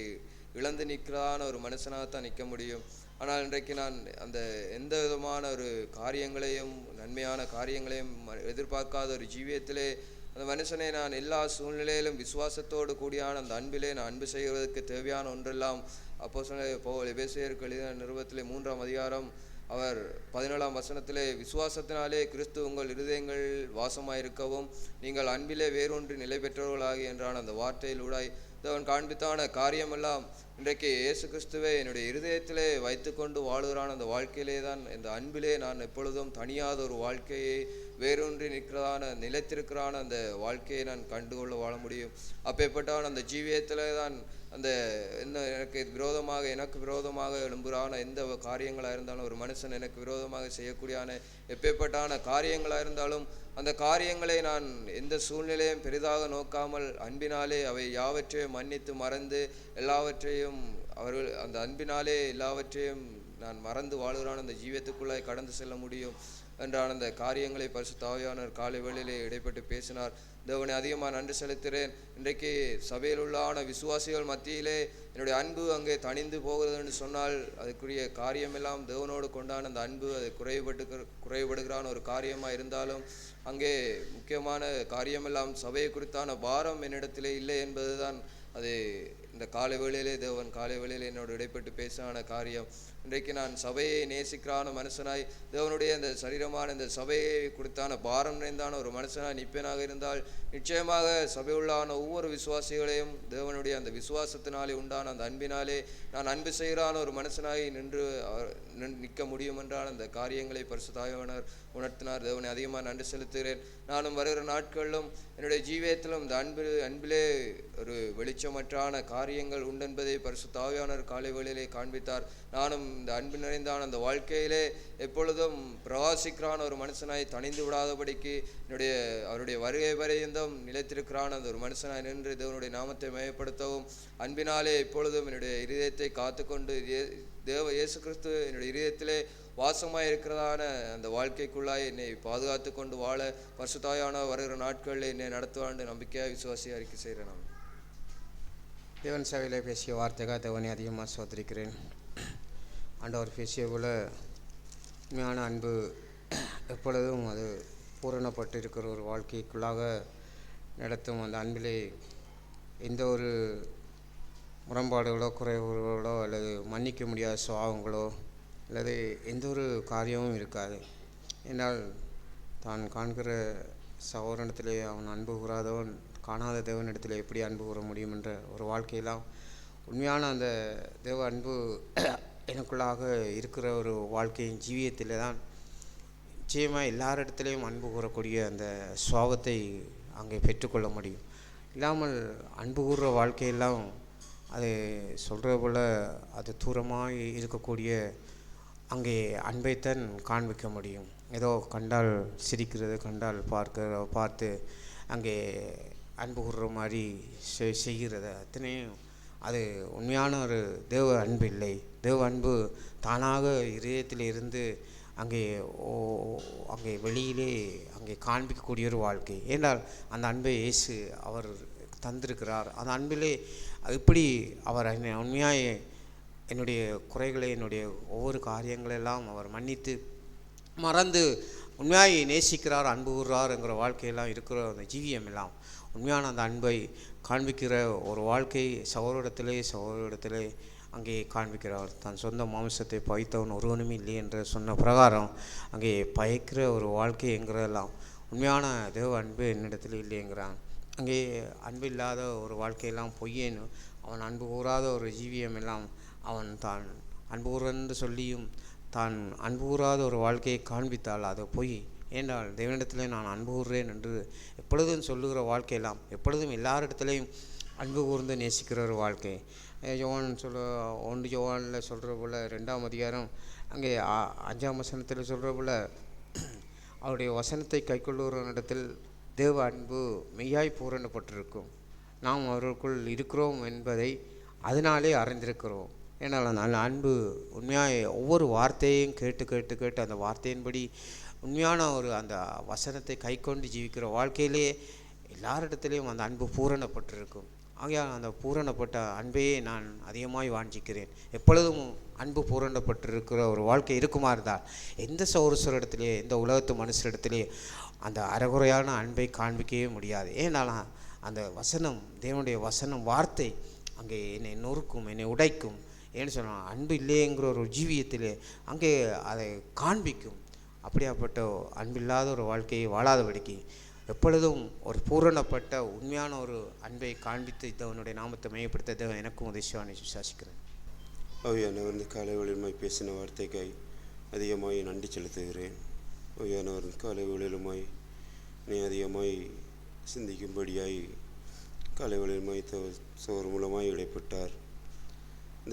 F: இழந்து நிற்கிறான ஒரு மனுஷனாகத்தான் நிற்க முடியும். ஆனால் இன்றைக்கு நான் அந்த எந்த விதமான ஒரு காரியங்களையும் நன்மையான காரியங்களையும் எதிர்பார்க்காத ஒரு ஜீவியத்திலே அந்த மனுஷனை நான் எல்லா சூழ்நிலையிலும் விசுவாசத்தோடு கூடியான அந்த அன்பிலே நான் அன்பு செய்வதற்கு தேவையான ஒன்றெல்லாம் அப்போஸ்தலர் எபேசியருக்கு எழுதின நிருபத்திலே 3ஆம் அதிகாரம் அவர் 17ஆம் வசனத்திலே விசுவாசத்தினாலே கிறிஸ்து உங்கள் இருதயங்கள் வாசமாயிருக்கவும் நீங்கள் அன்பிலே வேறொன்று நிலை பெற்றவர்களாகி என்றான் அந்த வார்த்தையிலூடாய் அவன் காண்பித்தான காரியமெல்லாம் இன்றைக்கு இயேசு கிறிஸ்துவை என்னுடைய இருதயத்திலே வைத்துக்கொண்டு வாழுகிறான் அந்த வாழ்க்கையிலே தான் இந்த அன்பிலே நான் எப்பொழுதும் தனியாத ஒரு வாழ்க்கையை வேறொன்றி நிற்கிறதான நிலைத்திருக்கிறான அந்த வாழ்க்கையை நான் கண்டுகொள்ள வாழ முடியும். அப்பேற்பட்டான அந்த ஜீவியத்திலே தான் அந்த எனக்கு விரோதமாக எழும்புறான எந்த காரியங்களாக இருந்தாலும் ஒரு மனுஷன் எனக்கு விரோதமாக செய்யக்கூடியான எப்பேற்பட்டான காரியங்களாக இருந்தாலும் அந்த காரியங்களை நான் எந்த சூழ்நிலையும் பெரிதாக நோக்காமல் அன்பினாலே அவை யாவற்றையும் மன்னித்து மறந்து எல்லாவற்றையும் அவர்கள் அந்த அன்பினாலே எல்லாவற்றையும் நான் மறந்து வாழுகிறான் அந்த ஜீவியத்துக்குள்ளே கடந்து செல்ல முடியும். என்றான அந்த காரியங்களை பரிசுத்த ஆவியானவர் காலை வேளையிலே இடைப்பட்டு பேசினார். தேவனை அதிகமாக நன்றி செலுத்துகிறேன். இன்றைக்கு சபையில் உள்ளான விசுவாசிகள் மத்தியிலே என்னுடைய அன்பு அங்கே தணிந்து போகிறது என்று சொன்னால் அதுக்குரிய காரியமெல்லாம் தேவனோடு கொண்டான அந்த அன்பு அது குறைபடுகிறான ஒரு காரியமாக இருந்தாலும் அங்கே முக்கியமான காரியமெல்லாம் சபையை குறித்தான பாரம் என்னிடத்திலே இல்லை என்பதுதான் அது இந்த காலை வேளையிலே தேவன் காலை வேளையிலே என்னோடு இடைப்பட்டு பேசான காரியம். இன்றைக்கு நான் சபையை நேசிக்கிறான மனுஷனாய் தேவனுடைய இந்த சரீரமான இந்த சபையை குறித்தான பாரம் நிறைந்தான ஒரு மனுஷனாய் நிற்பேனாக இருந்தால் நிச்சயமாக சபை உள்ளான ஒவ்வொரு விசுவாசிகளையும் தேவனுடைய அந்த விசுவாசத்தினாலே உண்டான அந்த அன்பினாலே நான் அன்பு செய்கிறான ஒரு மனுஷனாய் நின்று நிற்க முடியும் என்றால் அந்த காரியங்களை பரிசுத்த ஆவியானவர் உணர்த்தினார். தேவனை அதிகமாக நன்றி செலுத்துகிறேன். நானும் வருகிற நாட்களிலும் என்னுடைய ஜீவியத்திலும் இந்த அன்பிலே ஒரு வெளிச்சமற்றான காரியங்கள் உண்டென்பதை பரிசுத்த ஆவியானவர் காலை வேளையிலே காண்பித்தார். நானும் இந்த அன்பு நிறைந்தான அந்த வாழ்க்கையிலே எப்பொழுதும் பிரவாசிக்கிறான ஒரு மனுஷனாய் தணிந்து விடாதபடிக்கு அவருடைய வருகை வரையும் நிலைத்திருக்கிறான் அந்த ஒரு மனுஷனாய் நின்று தேவனுடைய நாமத்தை மயப்படுத்தவும் அன்பினாலே எப்பொழுதும் என்னுடைய இருதயத்தை காத்துக்கொண்டு இயேசு கிறிஸ்து என்னுடைய இருதயத்திலே வாசமாய் இருக்கிறதான அந்த வாழ்க்கைக்குள்ளாய் என்னை பாதுகாத்து கொண்டு வாழ பரிசுத்தாயான வருகிற நாட்களில் என்னை நடத்துவாண்டு நம்பிக்கையாக விசுவாசியாக அறிக்கை செய்கிறேன். நான்
A: தேவன் சபையிலே பேசிய வார்த்தைக்காக தேவனை அதிகமாக சோதரிக்கிறேன். ஆண்டவர் பேசிய போல உண்மையான அன்பு எப்பொழுதும் அது பூரணப்பட்டு இருக்கிற ஒரு வாழ்க்கைக்குள்ளாக நடத்தும். அந்த அன்பிலே எந்த ஒரு முரண்பாடுகளோ குறைவுகளோ அல்லது மன்னிக்க முடியாத சுபாவங்களோ அல்லது எந்த ஒரு காரியமும் இருக்காது. ஏனால் தான் காண்கிற சகோதரனிடத்திலே அவன் அன்பு கூறாதவன் காணாத தேவனிடத்தில் எப்படி அன்பு கூற முடியும் என்ற ஒரு வாழ்க்கையெல்லாம் உண்மையான அந்த தேவ அன்பு எனக்குள்ளாக இருக்கிற ஒரு வாழ்க்கையின் ஜீவியத்தில் தான் நிச்சயமாக எல்லாரிடத்துலேயும் அன்பு கூறக்கூடிய அந்த சுபாவத்தை அங்கே பெற்றுக்கொள்ள முடியும். இல்லாமல் அன்பு கூறுற வாழ்க்கையெல்லாம் அது சொல்கிற போல் அது தூரமாக இருக்கக்கூடிய அங்கே அன்பைத்தான் காண்பிக்க முடியும். ஏதோ கண்டால் சிரிக்கிறது, கண்டால் பார்த்து அங்கே அன்பு கூறுற மாதிரி செய்கிறது அத்தனையும் அது உண்மையான ஒரு தேவ அன்பு இல்லை. தேவ அன்பு தானாக இதயத்தில் இருந்து அங்கே வெளியிலே அங்கே காண்பிக்கக்கூடிய ஒரு வாழ்க்கை. ஏனால் அந்த அன்பை இயேசு அவர் தந்திருக்கிறார். அந்த அன்பிலே எப்படி அவர் உண்மையாக என்னுடைய குறைகளை என்னுடைய ஒவ்வொரு காரியங்களெல்லாம் அவர் மன்னித்து மறந்து உண்மையாய் நேசிக்கிறார், அன்பு கூறுறாருங்கிற வாழ்க்கையெல்லாம் இருக்கிற அந்த ஜீவியம் எல்லாம் உண்மையான அந்த அன்பை காண்பிக்கிற ஒரு வாழ்க்கை சகோதரத்திலே அங்கே காண்பிக்கிறார். தன் சொந்த மாம்சத்தை பகைத்தவன் ஒருவனுமே இல்லை என்று சொன்ன பிரகாரம் அங்கே பயக்கிற ஒரு வாழ்க்கை என்கிறதெல்லாம் உண்மையான தேவ அன்பு என்னிடத்தில் இல்லைங்கிறான். அங்கே அன்பு இல்லாத ஒரு வாழ்க்கையெல்லாம் பொய்யேன்னு அவன் அன்பு கூறாத ஒரு ஜீவியம் எல்லாம் அவன் தான் அன்பு கூறென்று சொல்லியும் தான் அன்பு கூறாத ஒரு வாழ்க்கையை காண்பித்தால் அது பொய். ஏனால் தேவனிடத்திலே நான் அன்பு கூறுறேன் என்று எப்பொழுதும் சொல்லுகிற வாழ்க்கையெல்லாம் எப்பொழுதும் எல்லாரிடத்துலையும் அன்பு கூர்ந்து நேசிக்கிற ஒரு வாழ்க்கை. யோவான் 1 யோவானில் சொல்கிற போல் 2ஆம் அதிகாரம் அங்கே 5ஆம் வசனத்தில் சொல்கிற போல் அவருடைய வசனத்தை கைக்கொள்ளுவரிடத்தில் தேவ அன்பு மெய்யாய் பூரணப்பட்டிருக்கும், நாம் அவருக்குள் இருக்கிறோம் என்பதை அதனாலே அறிந்திருக்கிறோம். ஏன்னால் அந்த அன்பு உண்மையாக ஒவ்வொரு வார்த்தையும் கேட்டு அந்த வார்த்தையின்படி உண்மையான ஒரு அந்த வசனத்தை கை கொண்டு ஜீவிக்கிற வாழ்க்கையிலே எல்லாரிடத்துலேயும் அந்த அன்பு பூரணப்பட்டிருக்கும். ஆகையால் அந்த பூரணப்பட்ட அன்பையே நான் அதிகமாய் வாஞ்சிக்கிறேன். எப்பொழுதும் அன்பு பூரணப்பட்டிருக்கிற ஒரு வாழ்க்கை இருக்குமா இருந்தால் எந்த சௌரஸ்வரிடத்திலே எந்த உலகத்து மனுஷரிடத்திலே அந்த அறகுறையான அன்பை காண்பிக்கவே முடியாது. ஏனால் அந்த வசனம் தேவனுடைய வசனம் வார்த்தை அங்கே என்னை நொறுக்கும், என்னை உடைக்கும். ஏன்னு சொன்னால் அன்பு இல்லைங்கிற ஒரு ஜீவியத்திலே அங்கே அதை காண்பிக்கும். அப்படியாப்பட்ட அன்பில்லாத ஒரு வாழ்க்கையை வாழாதபடிக்கு எப்பொழுதும் ஒரு பூரணப்பட்ட உண்மையான ஒரு அன்பை காண்பித்து தேவனுடைய நாமத்தை மையப்படுத்த தேவன் எனக்கும் உதவியானை விசுவாசிக்கிறேன்.
G: ஓவியானவர் இந்த காலை வேளையிலுமாய் பேசின வார்த்தைக்காய் அதிகமாய் நன்றி செலுத்துகிறேன். ஓவியானவர் காலை வேளையிலுமாய் நீ அதிகமாய் சிந்திக்கும்படியாய் காலை வேளையிலுமாய் சோர் மூலமாய் இடைப்பட்டார்.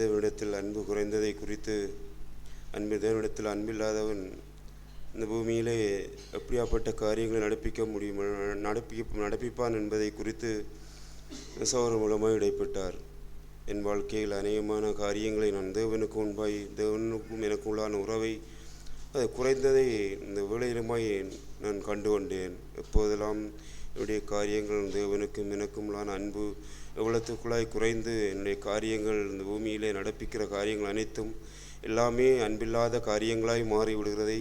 G: தேவனிடத்தில் அன்பு குறைந்ததை குறித்து தேவனிடத்தில் அன்பில்லாதவன் இந்த பூமியிலே எப்படியாப்பட்ட காரியங்களை நடப்பிப்பான் என்பதை குறித்து சோர் மூலமாய் இடைப்பட்டார். என் வாழ்க்கையில் அநேகமான காரியங்களை நான் தேவனுக்கு முன்பாய் தேவனுக்கும் எனக்கு உள்ளான உறவை அது குறைந்ததை இந்த வேளையிலுமாய் நான் கண்டு கொண்டேன். எப்போதெல்லாம் என்னுடைய காரியங்கள் தேவனுக்கும் எனக்கும்லான அன்பு எவ்வளத்துக்குள்ளாய் குறைந்து என்னுடைய காரியங்கள் இந்த பூமியிலே நடப்பிக்கிற காரியங்கள் அனைத்தும் எல்லாமே அன்பில்லாத காரியங்களாய் மாறிவிடுகிறதை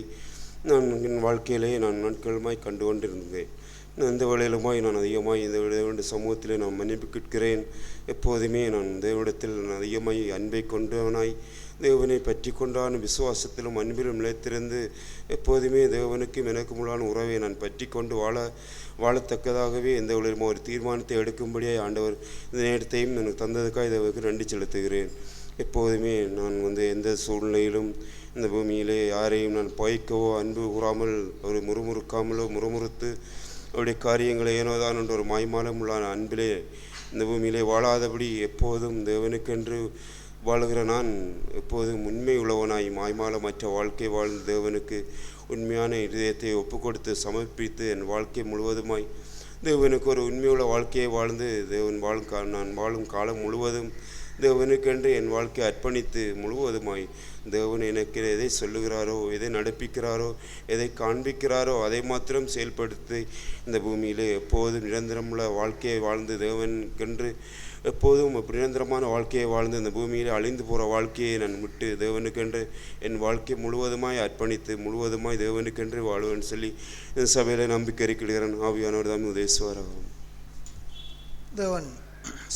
G: நான் என் வாழ்க்கையிலே நான் நாட்களுமாய் கண்டு கொண்டிருந்தேன். இந்த வேளையிலுமாய் நான் அதிகமாய் இந்த தேவனுடைய சமூகத்திலே நான் மன்னிப்பு கேட்கிறேன். எப்போதுமே நான் தேவனிடத்தில் நான் அதிகமாய் அன்பை கொண்டவனாய் தேவனை பற்றி கொண்டான விசுவாசத்திலும் அன்பிலும் நிலைத்திருந்து எப்போதுமே தேவனுக்கும் எனக்கும் உள்ளான உறவை நான் பற்றி கொண்டு வாழத்தக்கதாகவே எந்த வேளையிலும் ஒரு தீர்மானத்தை எடுக்கும்படியாக ஆண்டவர் இந்த நேரத்தையும் எனக்கு தந்ததுக்காக இதற்கு நன்றி செலுத்துகிறேன். எப்போதுமே நான் எந்த சூழ்நிலையிலும் இந்த பூமியிலே யாரையும் நான் பகைக்கவோ அன்பு கூறாமல் ஒரு முறுமுறுத்து அவருடைய காரியங்களை ஏனோதான் என்ற ஒரு மாய்மாலம் உள்ளான அன்பிலே இந்த பூமியிலே வாழாதபடி எப்போதும் தேவனுக்கென்று வாழுகிற நான் எப்போதும் உண்மை உள்ளவனாய் மாய்மாலமற்ற வாழ்க்கை வாழ்ந்த தேவனுக்கு உண்மையான இதயத்தை ஒப்புக்கொடுத்து சமர்ப்பித்து என் வாழ்க்கை முழுவதுமாய் தேவனுக்கு ஒரு உண்மையுள்ள வாழ்க்கையை வாழ்ந்து நான் வாழும் காலம் முழுவதும் தேவனுக்கென்று என் வாழ்க்கையை அர்ப்பணித்து முழுவதுமாய் தேவன் எனக்கு எதை சொல்லுகிறாரோ, எதை நடப்பிக்கிறாரோ, எதை காண்பிக்கிறாரோ அதை மாத்திரம் செயல்படுத்தி இந்த பூமியிலே எப்போதும் நிரந்தரமுள்ள வாழ்க்கையை வாழ்ந்து தேவனுக்கென்று எப்போதும் நிரந்தரமான வாழ்க்கையை வாழ்ந்து இந்த பூமியில் அழிந்து போகிற வாழ்க்கையை நான் விட்டு தேவனுக்கென்று என் வாழ்க்கை முழுவதுமாய் அர்ப்பணித்து முழுவதுமாய் தேவனுக்கென்று வாழ்வேன்னு சொல்லி இந்த சபையில் நம்பிக்கை அறிக்கிறேன். ஆவியானவர் தான் உதயசுவராகும்.
B: தேவன்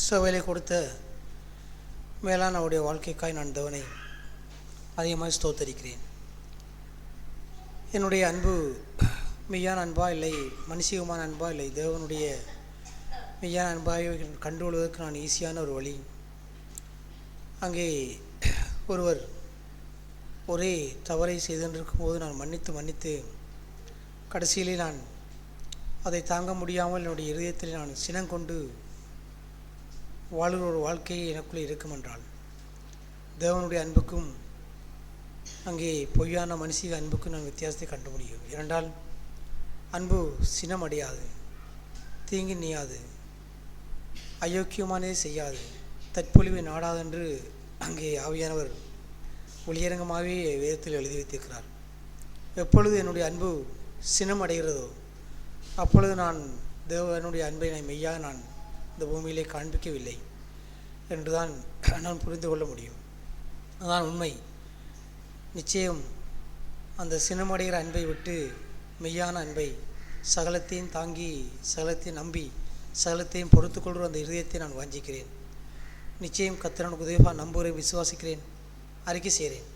B: சபையிலே கொடுத்த மேலான அவருடைய வாழ்க்கைக்காய் நான் தேவனை அதிகமாக ஸ்தோத்தரிக்கிறேன். என்னுடைய அன்பு மெய்யான அன்பா இல்லை மனுஷிகமான அன்பா இல்லை தேவனுடைய மெய்யான அன்பாக கண்டுகொள்வதற்கு நான் ஈஸியான ஒரு வழி. அங்கே ஒருவர் ஒரே தவறை செய்துருக்கும் போது நான் மன்னித்து கடைசியிலே நான் அதை தாங்க முடியாமல் என்னுடைய இருதயத்தில் நான் சினங்கொண்டு வாழுகிற ஒரு வாழ்க்கையை எனக்குள்ளே இருக்கும் என்றால் தேவனுடைய அன்புக்கும் அங்கே பொய்யான மனுஷிக அன்புக்கும் நான் வித்தியாசத்தை கண்டு முடியும். இரண்டால் அன்பு சினமடையாது, தீங்கி நீயாது, அயோக்கியமானதே செய்யாது, தற்பொழிவை நாடாது என்று அங்கே ஆவியானவர் ஒளியரங்கமாகவே வேதத்தில் எழுதி வைத்திருக்கிறார். எப்பொழுது என்னுடைய அன்பு சினமடைகிறதோ அப்பொழுது நான் தேவனுடைய அன்பை மெய்யாக நான் இந்த பூமியிலே காண்பிக்கவில்லை என்றுதான் நான் புரிந்து கொள்ள முடியும். அதுதான் உண்மை. நிச்சயம் அந்த சினமடைகிற அன்பை விட்டு மெய்யான அன்பை சகலத்தையும் தாங்கி சகலத்தையும் நம்பி சகலத்தையும் பொறுத்துக்கொள்கிற அந்த இருதயத்தை நான் வாஞ்சிக்கிறேன். நிச்சயம் கர்த்தருக்கு உதவியாக நம்புகிறேன், விசுவாசிக்கிறேன், அறிக்கை செய்கிறேன்.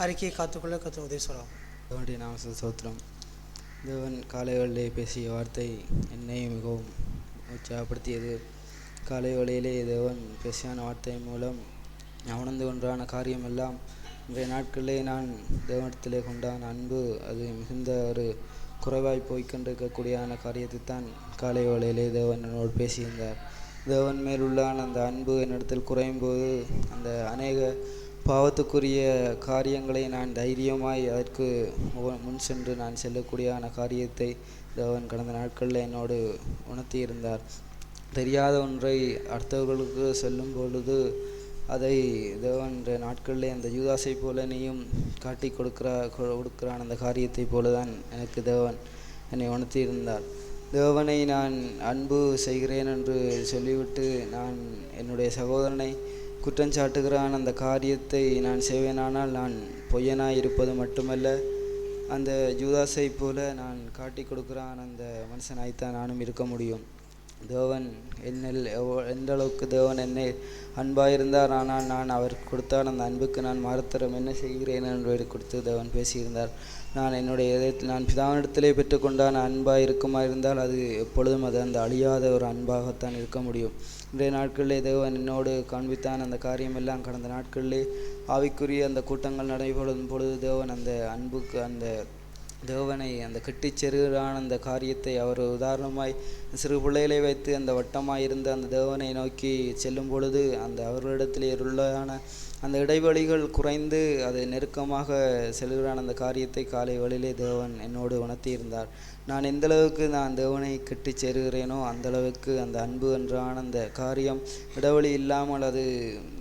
B: அறிக்கையை காத்துக்கொள்ள கர்த்தர் உதவி சொல்லலாம்.
H: தேவனுடைய நாம ஸ்தோத்திரம். தேவன் காலைகளிலே பேசிய வார்த்தை என்னை மிகவும் உற்சாகப்படுத்தியது. காலை வேளையிலே தேவன் பேசியான வார்த்தை மூலம் நான் உணர்ந்து கொண்டான காரியமெல்லாம் இன்றைய நாட்களிலே நான் தேவனிடத்திலே கொண்டான அன்பு அது மிகுந்த ஒரு குறைவாய் போய்கொண்டிருக்கக்கூடியான காரியத்தை தான் காலை வேளையிலே தேவன் என்னோடு பேசியிருந்தார். தேவன் மேலுள்ளான அந்த அன்பு என்னிடத்தில் குறையும் போது அந்த அநேக பாவத்துக்குரிய காரியங்களை நான் தைரியமாய் அதற்கு முன் சென்று நான் செல்லக்கூடியான காரியத்தை தேவன் கடந்த நாட்களில் என்னோடு உணர்த்தியிருந்தார். தெரியாத ஒன்றை அடுத்தவர்களுக்கு சொல்லும் பொழுது அதை தேவன் நாட்களிலே அந்த யூதாசை போல நீயும் காட்டி கொடுக்கிறான் அந்த காரியத்தை போல தான் எனக்கு தேவன் என்னை உணர்த்தியிருந்தார். தேவனை நான் அன்பு செய்கிறேன் என்று சொல்லிவிட்டு நான் என்னுடைய சகோதரனை குற்றஞ்சாட்டுகிறான் அந்த காரியத்தை நான் செய்வேனானால் நான் பொய்யனாய் இருப்பது மட்டுமல்ல, அந்த யூதாசை போல நான் காட்டி கொடுக்கிறான் அந்த மனுஷனாய்த்தான் நானும் இருக்க முடியும். தேவன் என்னில் எந்த அளவுக்கு தேவன் என்னை அன்பாயிருந்தார், ஆனால் நான் அவர் கொடுத்தால் அந்த அன்புக்கு நான் மறுத்தரம் என்ன செய்கிறேன் என்பதை கொடுத்து தேவன் பேசியிருந்தார். நான் என்னுடைய இதயத்தில் நான் பிதாவினிடத்திலே பெற்றுக்கொண்டான அன்பாக இருக்குமா இருந்தால் அது எப்பொழுதும் அது அந்த அழியாத ஒரு அன்பாகத்தான் இருக்க முடியும். இன்றைய நாட்களிலே தேவன் என்னோடு காண்பித்தான் அந்த காரியமெல்லாம் கடந்த நாட்களிலே ஆவிக்குரிய அந்த கூட்டங்கள் நடைபெறும் பொழுது தேவன் அந்த அன்புக்கு அந்த தேவனை அந்த கெட்டிச்செருகிறான அந்த காரியத்தை அவர் உதாரணமாய் சிறு பிள்ளைகளை வைத்து அந்த வட்டமாய் இருந்த அந்த தேவனை நோக்கி செல்லும் பொழுது அந்த அவர்களிடத்திலே உள்ளான அந்த இடைவெளிகள் குறைந்து அது நெருக்கமாக செல்கிறான் அந்த காரியத்தை காலை வேளையிலே தேவன் என்னோடு உணர்த்தியிருந்தார். நான் எந்தளவுக்கு நான் தேவனை கெட்டி சேருகிறேனோ அந்தளவுக்கு அந்த அன்பு என்றான அந்த காரியம் இடைவெளி இல்லாமல் அது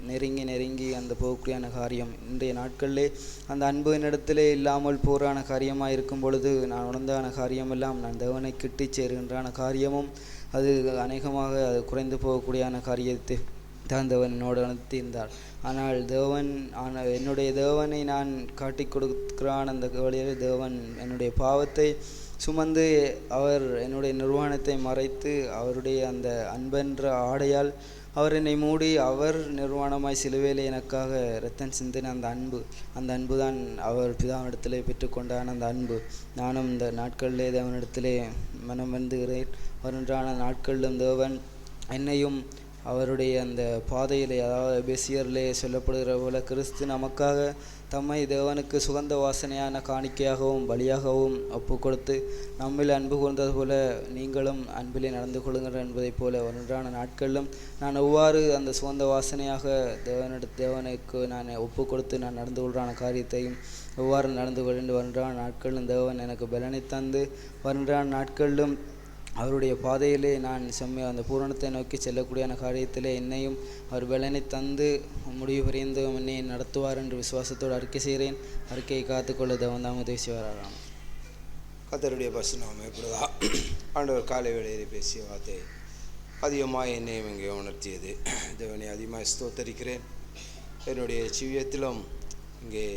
H: நெருங்கி அந்த போகக்கூடியான காரியம். இன்றைய நாட்களிலே அந்த அன்பு என்னிடத்திலே இல்லாமல் போரான காரியமாக இருக்கும் பொழுது நான் உணர்ந்தான காரியமெல்லாம் நான் தேவனை கிட்டி சேருகின்றான காரியமும் அது அநேகமாக அது குறைந்து போகக்கூடியான காரியத்தை தான் தேவன் என்னோடு நடத்தியிருந்தார். ஆனால் என்னுடைய தேவனை நான் காட்டி கொடுக்கிறான். அந்த வழியில் தேவன் என்னுடைய பாவத்தை சுமந்து அவர் என்னுடைய நிர்வாணத்தை மறைத்து அவருடைய அந்த அன்பென்ற ஆடையால் அவர் என்னை மூடி அவர் நிர்வாணமாய் சிலுவையில் எனக்காக இரத்தம் சிந்தின அந்த அன்பு தான் அவர் பிதாவினிடத்திலே பெற்றுக்கொண்டான அந்த அன்பு. நானும் இந்த நாட்களிலே தேவனிடத்திலே மனம் வந்துகிறேன். வருகின்றான நாட்களிலும் தேவன் என்னையும் அவருடைய அந்த பாதையிலே, அதாவது எபேசியரிலே சொல்லப்படுகிற போல கிறிஸ்து நமக்காக தம்மை தேவனுக்கு சுகந்த வாசனையான காணிக்கையாகவும் பலியாகவும் ஒப்பு கொடுத்து நம்மில் அன்பு கூர்ந்தது போல நீங்களும் அன்பிலே நடந்து கொள்ளுங்கள் என்பதைப் போல ஒன்றான நாட்களிலும் நான் எவ்வாறு அந்த சுகந்த வாசனையாக தேவனுக்கு நான் ஒப்பு கொடுத்து நான் நடந்து கொள்கிறான காரியத்தையும் எவ்வாறு நடந்து கொண்டு ஒன்றான நாட்களிலும் தேவன் எனக்கு பலனை தந்து ஒன்றான நாட்களிலும் அவருடைய பாதையிலே நான் அந்த பூரணத்தை நோக்கி செல்லக்கூடியான காரியத்திலே என்னையும் அவர் பலனை தந்து முடிவு புரிந்து என்னை நடத்துவார் என்று விசுவாசத்தோடு அறிக்கை செய்கிறேன். அறிக்கையை காத்துக்கொள்ள தேவன் தான் உதவி செய்வாராம்.
C: கர்த்தருடைய பரிசுநாமம் எப்படிதா ஆண்டவர் காலை வேளையிலே பேசிய வார்த்தை அதிகமாக என்னையும் இங்கே உணர்த்தியது. தேவனை அதிகமாக ஸ்தோத்தரிக்கிறேன். என்னுடைய ஜீவியத்திலும் இங்கே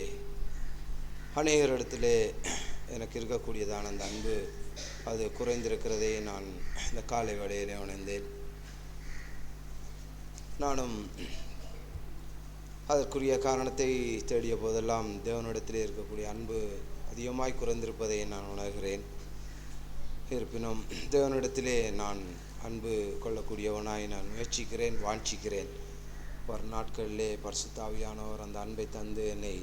C: அநேகரிடத்திலே எனக்கு இருக்கக்கூடியதான அந்த அன்பு அது குறைந்திருக்கிறதை நான் இந்த காலை வேளையிலே உணர்ந்தேன். நானும் அதற்குரிய காரணத்தை தேடிய போதெல்லாம் தேவனிடத்திலே இருக்கக்கூடிய அன்பு அதிகமாய் குறைந்திருப்பதை நான் உணர்கிறேன். இருப்பினும் தேவனிடத்திலே நான் அன்பு கொள்ளக்கூடியவனாய் நான் முயற்சிக்கிறேன், வாஞ்சிக்கிறேன். ஒரு நாட்களிலே பரிசுத்த ஆவியானவர் அந்த அன்பை தந்து என்னை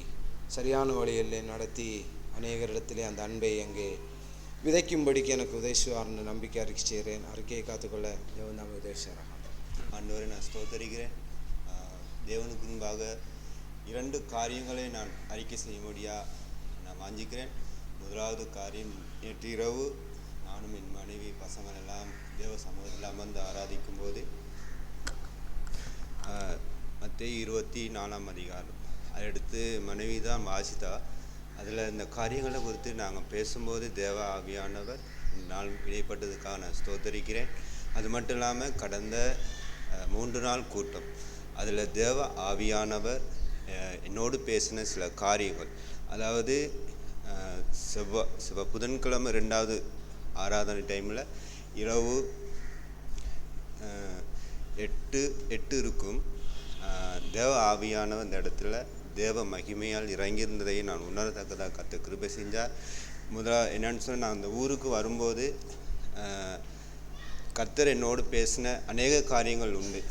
C: சரியான வழியிலே நடத்தி அநேகரிடத்திலே அந்த அன்பை அங்கே விதைக்கும்படிக்கு எனக்கு உதவி செய்வார்னு நம்பிக்கை அறிக்கை செய்கிறேன். அறிக்கையை காத்துக்கொள்ள தேவன் தான் உதவி செய்கிறாங்க.
I: ஆண்டவரை நான் ஸ்தோத்தரிக்கிறேன். தேவனுக்கு முன்பாக 2 காரியங்களை நான் அறிக்கை செய்யும்படியாக நான் வாஞ்சிக்கிறேன். முதலாவது காரியம், நேற்று இரவு நானும் என் மனைவி பசங்கள் எல்லாம் தேவ சமூகத்தில் அமர்ந்து ஆராதிக்கும் போது மத்தேயு 24ஆம் அதிகாரம் அதெடுத்து மனைவி தான் வாசித்தா. அதில் இந்த காரியங்களை குறித்து நாங்கள் பேசும்போது தேவ ஆவியானவர் நாள் இடைப்பட்டதுக்காக நான் ஸ்தோத்தரிக்கிறேன். அது மட்டும் இல்லாமல் கடந்த 3 நாள் கூட்டம், அதில் தேவ ஆவியானவர் என்னோடு பேசின சில காரியங்கள், அதாவது புதன்கிழமை 2வது ஆராதனை டைமில் இரவு 8 இருக்கும். தேவ ஆவியானவர் இந்த இடத்துல தேவ மகிமையால் இறங்கியிருந்ததை நான் உணரத்தக்கதாக கர்த்தர் கிருபை செஞ்சார். என்னன்னு சொன்னால், நான் அந்த ஊருக்கு வரும்போது கர்த்தர் என்னோடு பேசின அநேக காரியங்கள் உண்டு.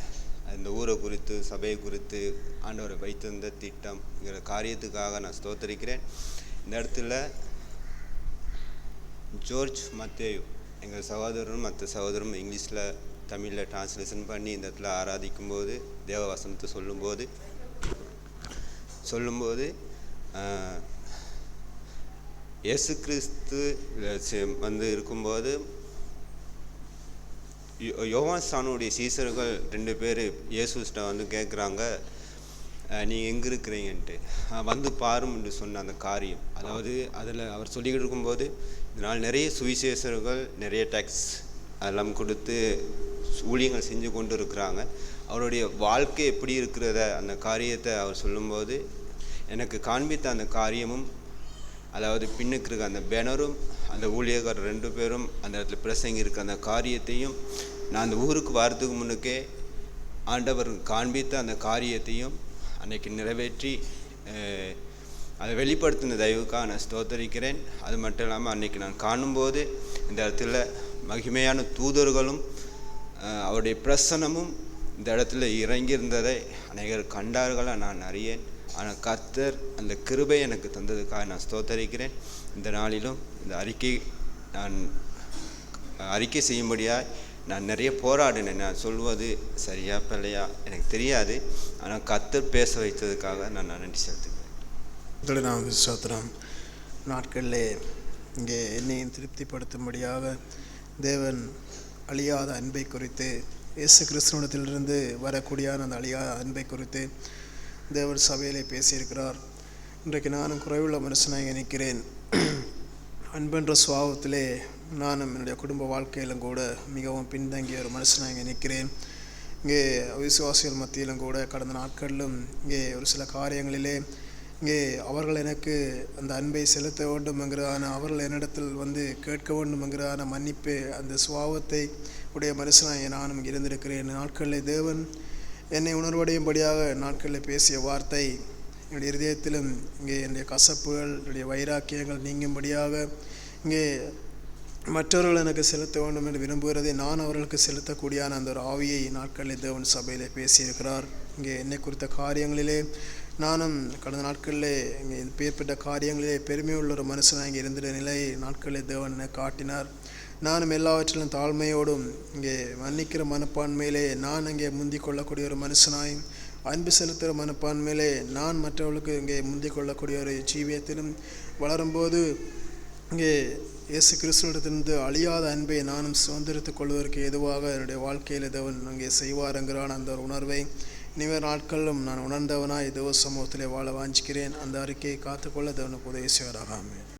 I: அந்த ஊரை குறித்து, சபையை குறித்து, ஆண்டவரை வைத்திருந்த திட்டம்ங்கிற காரியத்துக்காக நான் ஸ்தோத்தரிக்கிறேன். இந்த இடத்துல ஜோர்ஜ் மத்தேயு எங்கள் சகோதரரும் மற்ற சகோதரரும் இங்கிலீஷில் தமிழில் டிரான்ஸ்லேஷன் பண்ணி இந்த இடத்துல ஆராதிக்கும்போது தேவ வசனத்தை சொல்லும்போது இயேசு கிறிஸ்து வந்து இருக்கும்போது யோவான் ஸ்நானனுடைய சீசர்கள் 2 பேர் இயேசுகிட்ட வந்து கேட்குறாங்க, நீங்கள் எங்கே இருக்கிறீங்கன்ட்டு. வந்து பாரும் என்று சொன்ன அந்த காரியம், அதாவது அதில் அவர் சொல்லிக்கிட்டு இருக்கும்போது இதனால் நிறைய சுவிசேஷர்கள் நிறைய டேக்ஸ் அதெல்லாம் கொடுத்து ஊழியங்கள் செஞ்சு கொண்டு இருக்கிறாங்க. அவருடைய வாழ்க்கை எப்படி இருக்கிறத அந்த காரியத்தை அவர் சொல்லும்போது எனக்கு காண்பித்த அந்த காரியமும், அதாவது பின்னுக்கு இருக்க அந்த பேனரும் அந்த ஊழியர்கள் 2 பேரும் அந்த இடத்துல பிரசங்கி இருக்க அந்த காரியத்தையும் நான் அந்த ஊருக்கு வரதுக்கு முன்னுக்கே ஆண்டவர் காண்பித்த அந்த காரியத்தையும் அன்னைக்கு நிறைவேற்றி அதை வெளிப்படுத்தின தயவுக்காக நான் ஸ்தோத்தரிக்கிறேன். அது மட்டும் இல்லாமல் அன்றைக்கி நான் காணும்போது இந்த இடத்துல மகிமையான தூதர்களும் அவருடைய பிரசனமும் இந்த இடத்துல இறங்கியிருந்ததை அநேகர் கண்டார்களாக நான் அறியேன். ஆனால் கர்த்தர் அந்த கிருபை எனக்கு தந்ததுக்காக நான் ஸ்தோத்தரிக்கிறேன். இந்த நாளிலும் இந்த நான் அறிக்கை செய்யும்படியாக நான் நிறைய போராடினேன். நான் சொல்வது சரியா பிள்ளையா எனக்கு தெரியாது. ஆனால் கர்த்தர் பேச வைத்ததுக்காக நான் நன்றி செலுத்துகிறேன்.
J: நான் ஸ்தோத்திரம். நாட்களில் இங்கே என்னையும் திருப்திப்படுத்தும்படியாக தேவன் அழியாத அன்பை குறித்து, இயேசு கிறிஸ்துவனிடத்திலிருந்து வரக்கூடியான அந்த அழியாத அன்பை குறித்து தேவன் சபையிலே பேசியிருக்கிறார். இன்றைக்கு நானும் குறைவுள்ள மனுஷனாக நிற்கிறேன். அன்பென்ற சுபாவத்திலே நானும் என்னுடைய குடும்ப வாழ்க்கையிலும் கூட மிகவும் பின்தங்கிய ஒரு மனுஷனாக நிற்கிறேன். இங்கே விசுவாசிகள் மத்தியிலும் கூட கடந்த நாட்களிலும் இங்கே ஒரு சில காரியங்களிலே இங்கே அவர்கள் எனக்கு அந்த அன்பை செலுத்த வேண்டும் என்கிறதான, அவர்கள் என்னிடத்தில் வந்து கேட்க வேண்டும் என்கிறதான மன்னிப்பு, அந்த சுபாவத்தை உடைய மனுஷனாக நானும் இருந்திருக்கிறேன். நாட்களில் தேவன் என்னை உணர்வடையும்படியாக நாட்களில் பேசிய வார்த்தை என்னுடைய இருதயத்திலும் இங்கே என்னுடைய கசப்புகள், என்னுடைய வைராக்கியங்கள் நீங்கும்படியாக இங்கே மற்றவர்கள் எனக்கு செலுத்த வேண்டும் என்று விரும்புகிறதை நான் அவர்களுக்கு செலுத்தக்கூடியான அந்த ஒரு ஆவியை நாட்களில் தேவன் சபையிலே பேசியிருக்கிறார். இங்கே என்னை குறித்த காரியங்களிலே நானும் கடந்த நாட்களிலே இங்கே பேர்பட்ட காரியங்களிலே பெருமையுள்ள ஒரு மனுஷனாக இங்கே இருந்த நிலையை நாட்களில் தேவன் காட்டினார். நானும் எல்லாவற்றிலும் தாழ்மையோடும் இங்கே மன்னிக்கிற மனப்பான்மையிலே நான் இங்கே முந்திக் கொள்ளக்கூடிய ஒரு மனுஷனாய், அன்பு செலுத்துகிற மனப்பான்மையிலே நான் மற்றவர்களுக்கு இங்கே முந்திக் கொள்ளக்கூடிய ஒரு ஜீவியத்திலும் வளரும்போது இங்கே இயேசு கிறிஸ்துவிடத்திலிருந்து அழியாத அன்பை நானும் சுதந்திரித்துக் கொள்வதற்கு எதுவாக என்னுடைய வாழ்க்கையில் தேவன் அங்கே செய்வார் என்கிறான் அந்த ஒரு உணர்வை இனிமேல் நாட்களிலும் நான் உணர்ந்தவனாய் தேவ சமூகத்திலே வாழ வாஞ்சிக்கிறேன். அந்த அறிக்கையை காத்துக்கொள்ள தேவனுக்கு உதவி செய்வாராக. ஆமென்.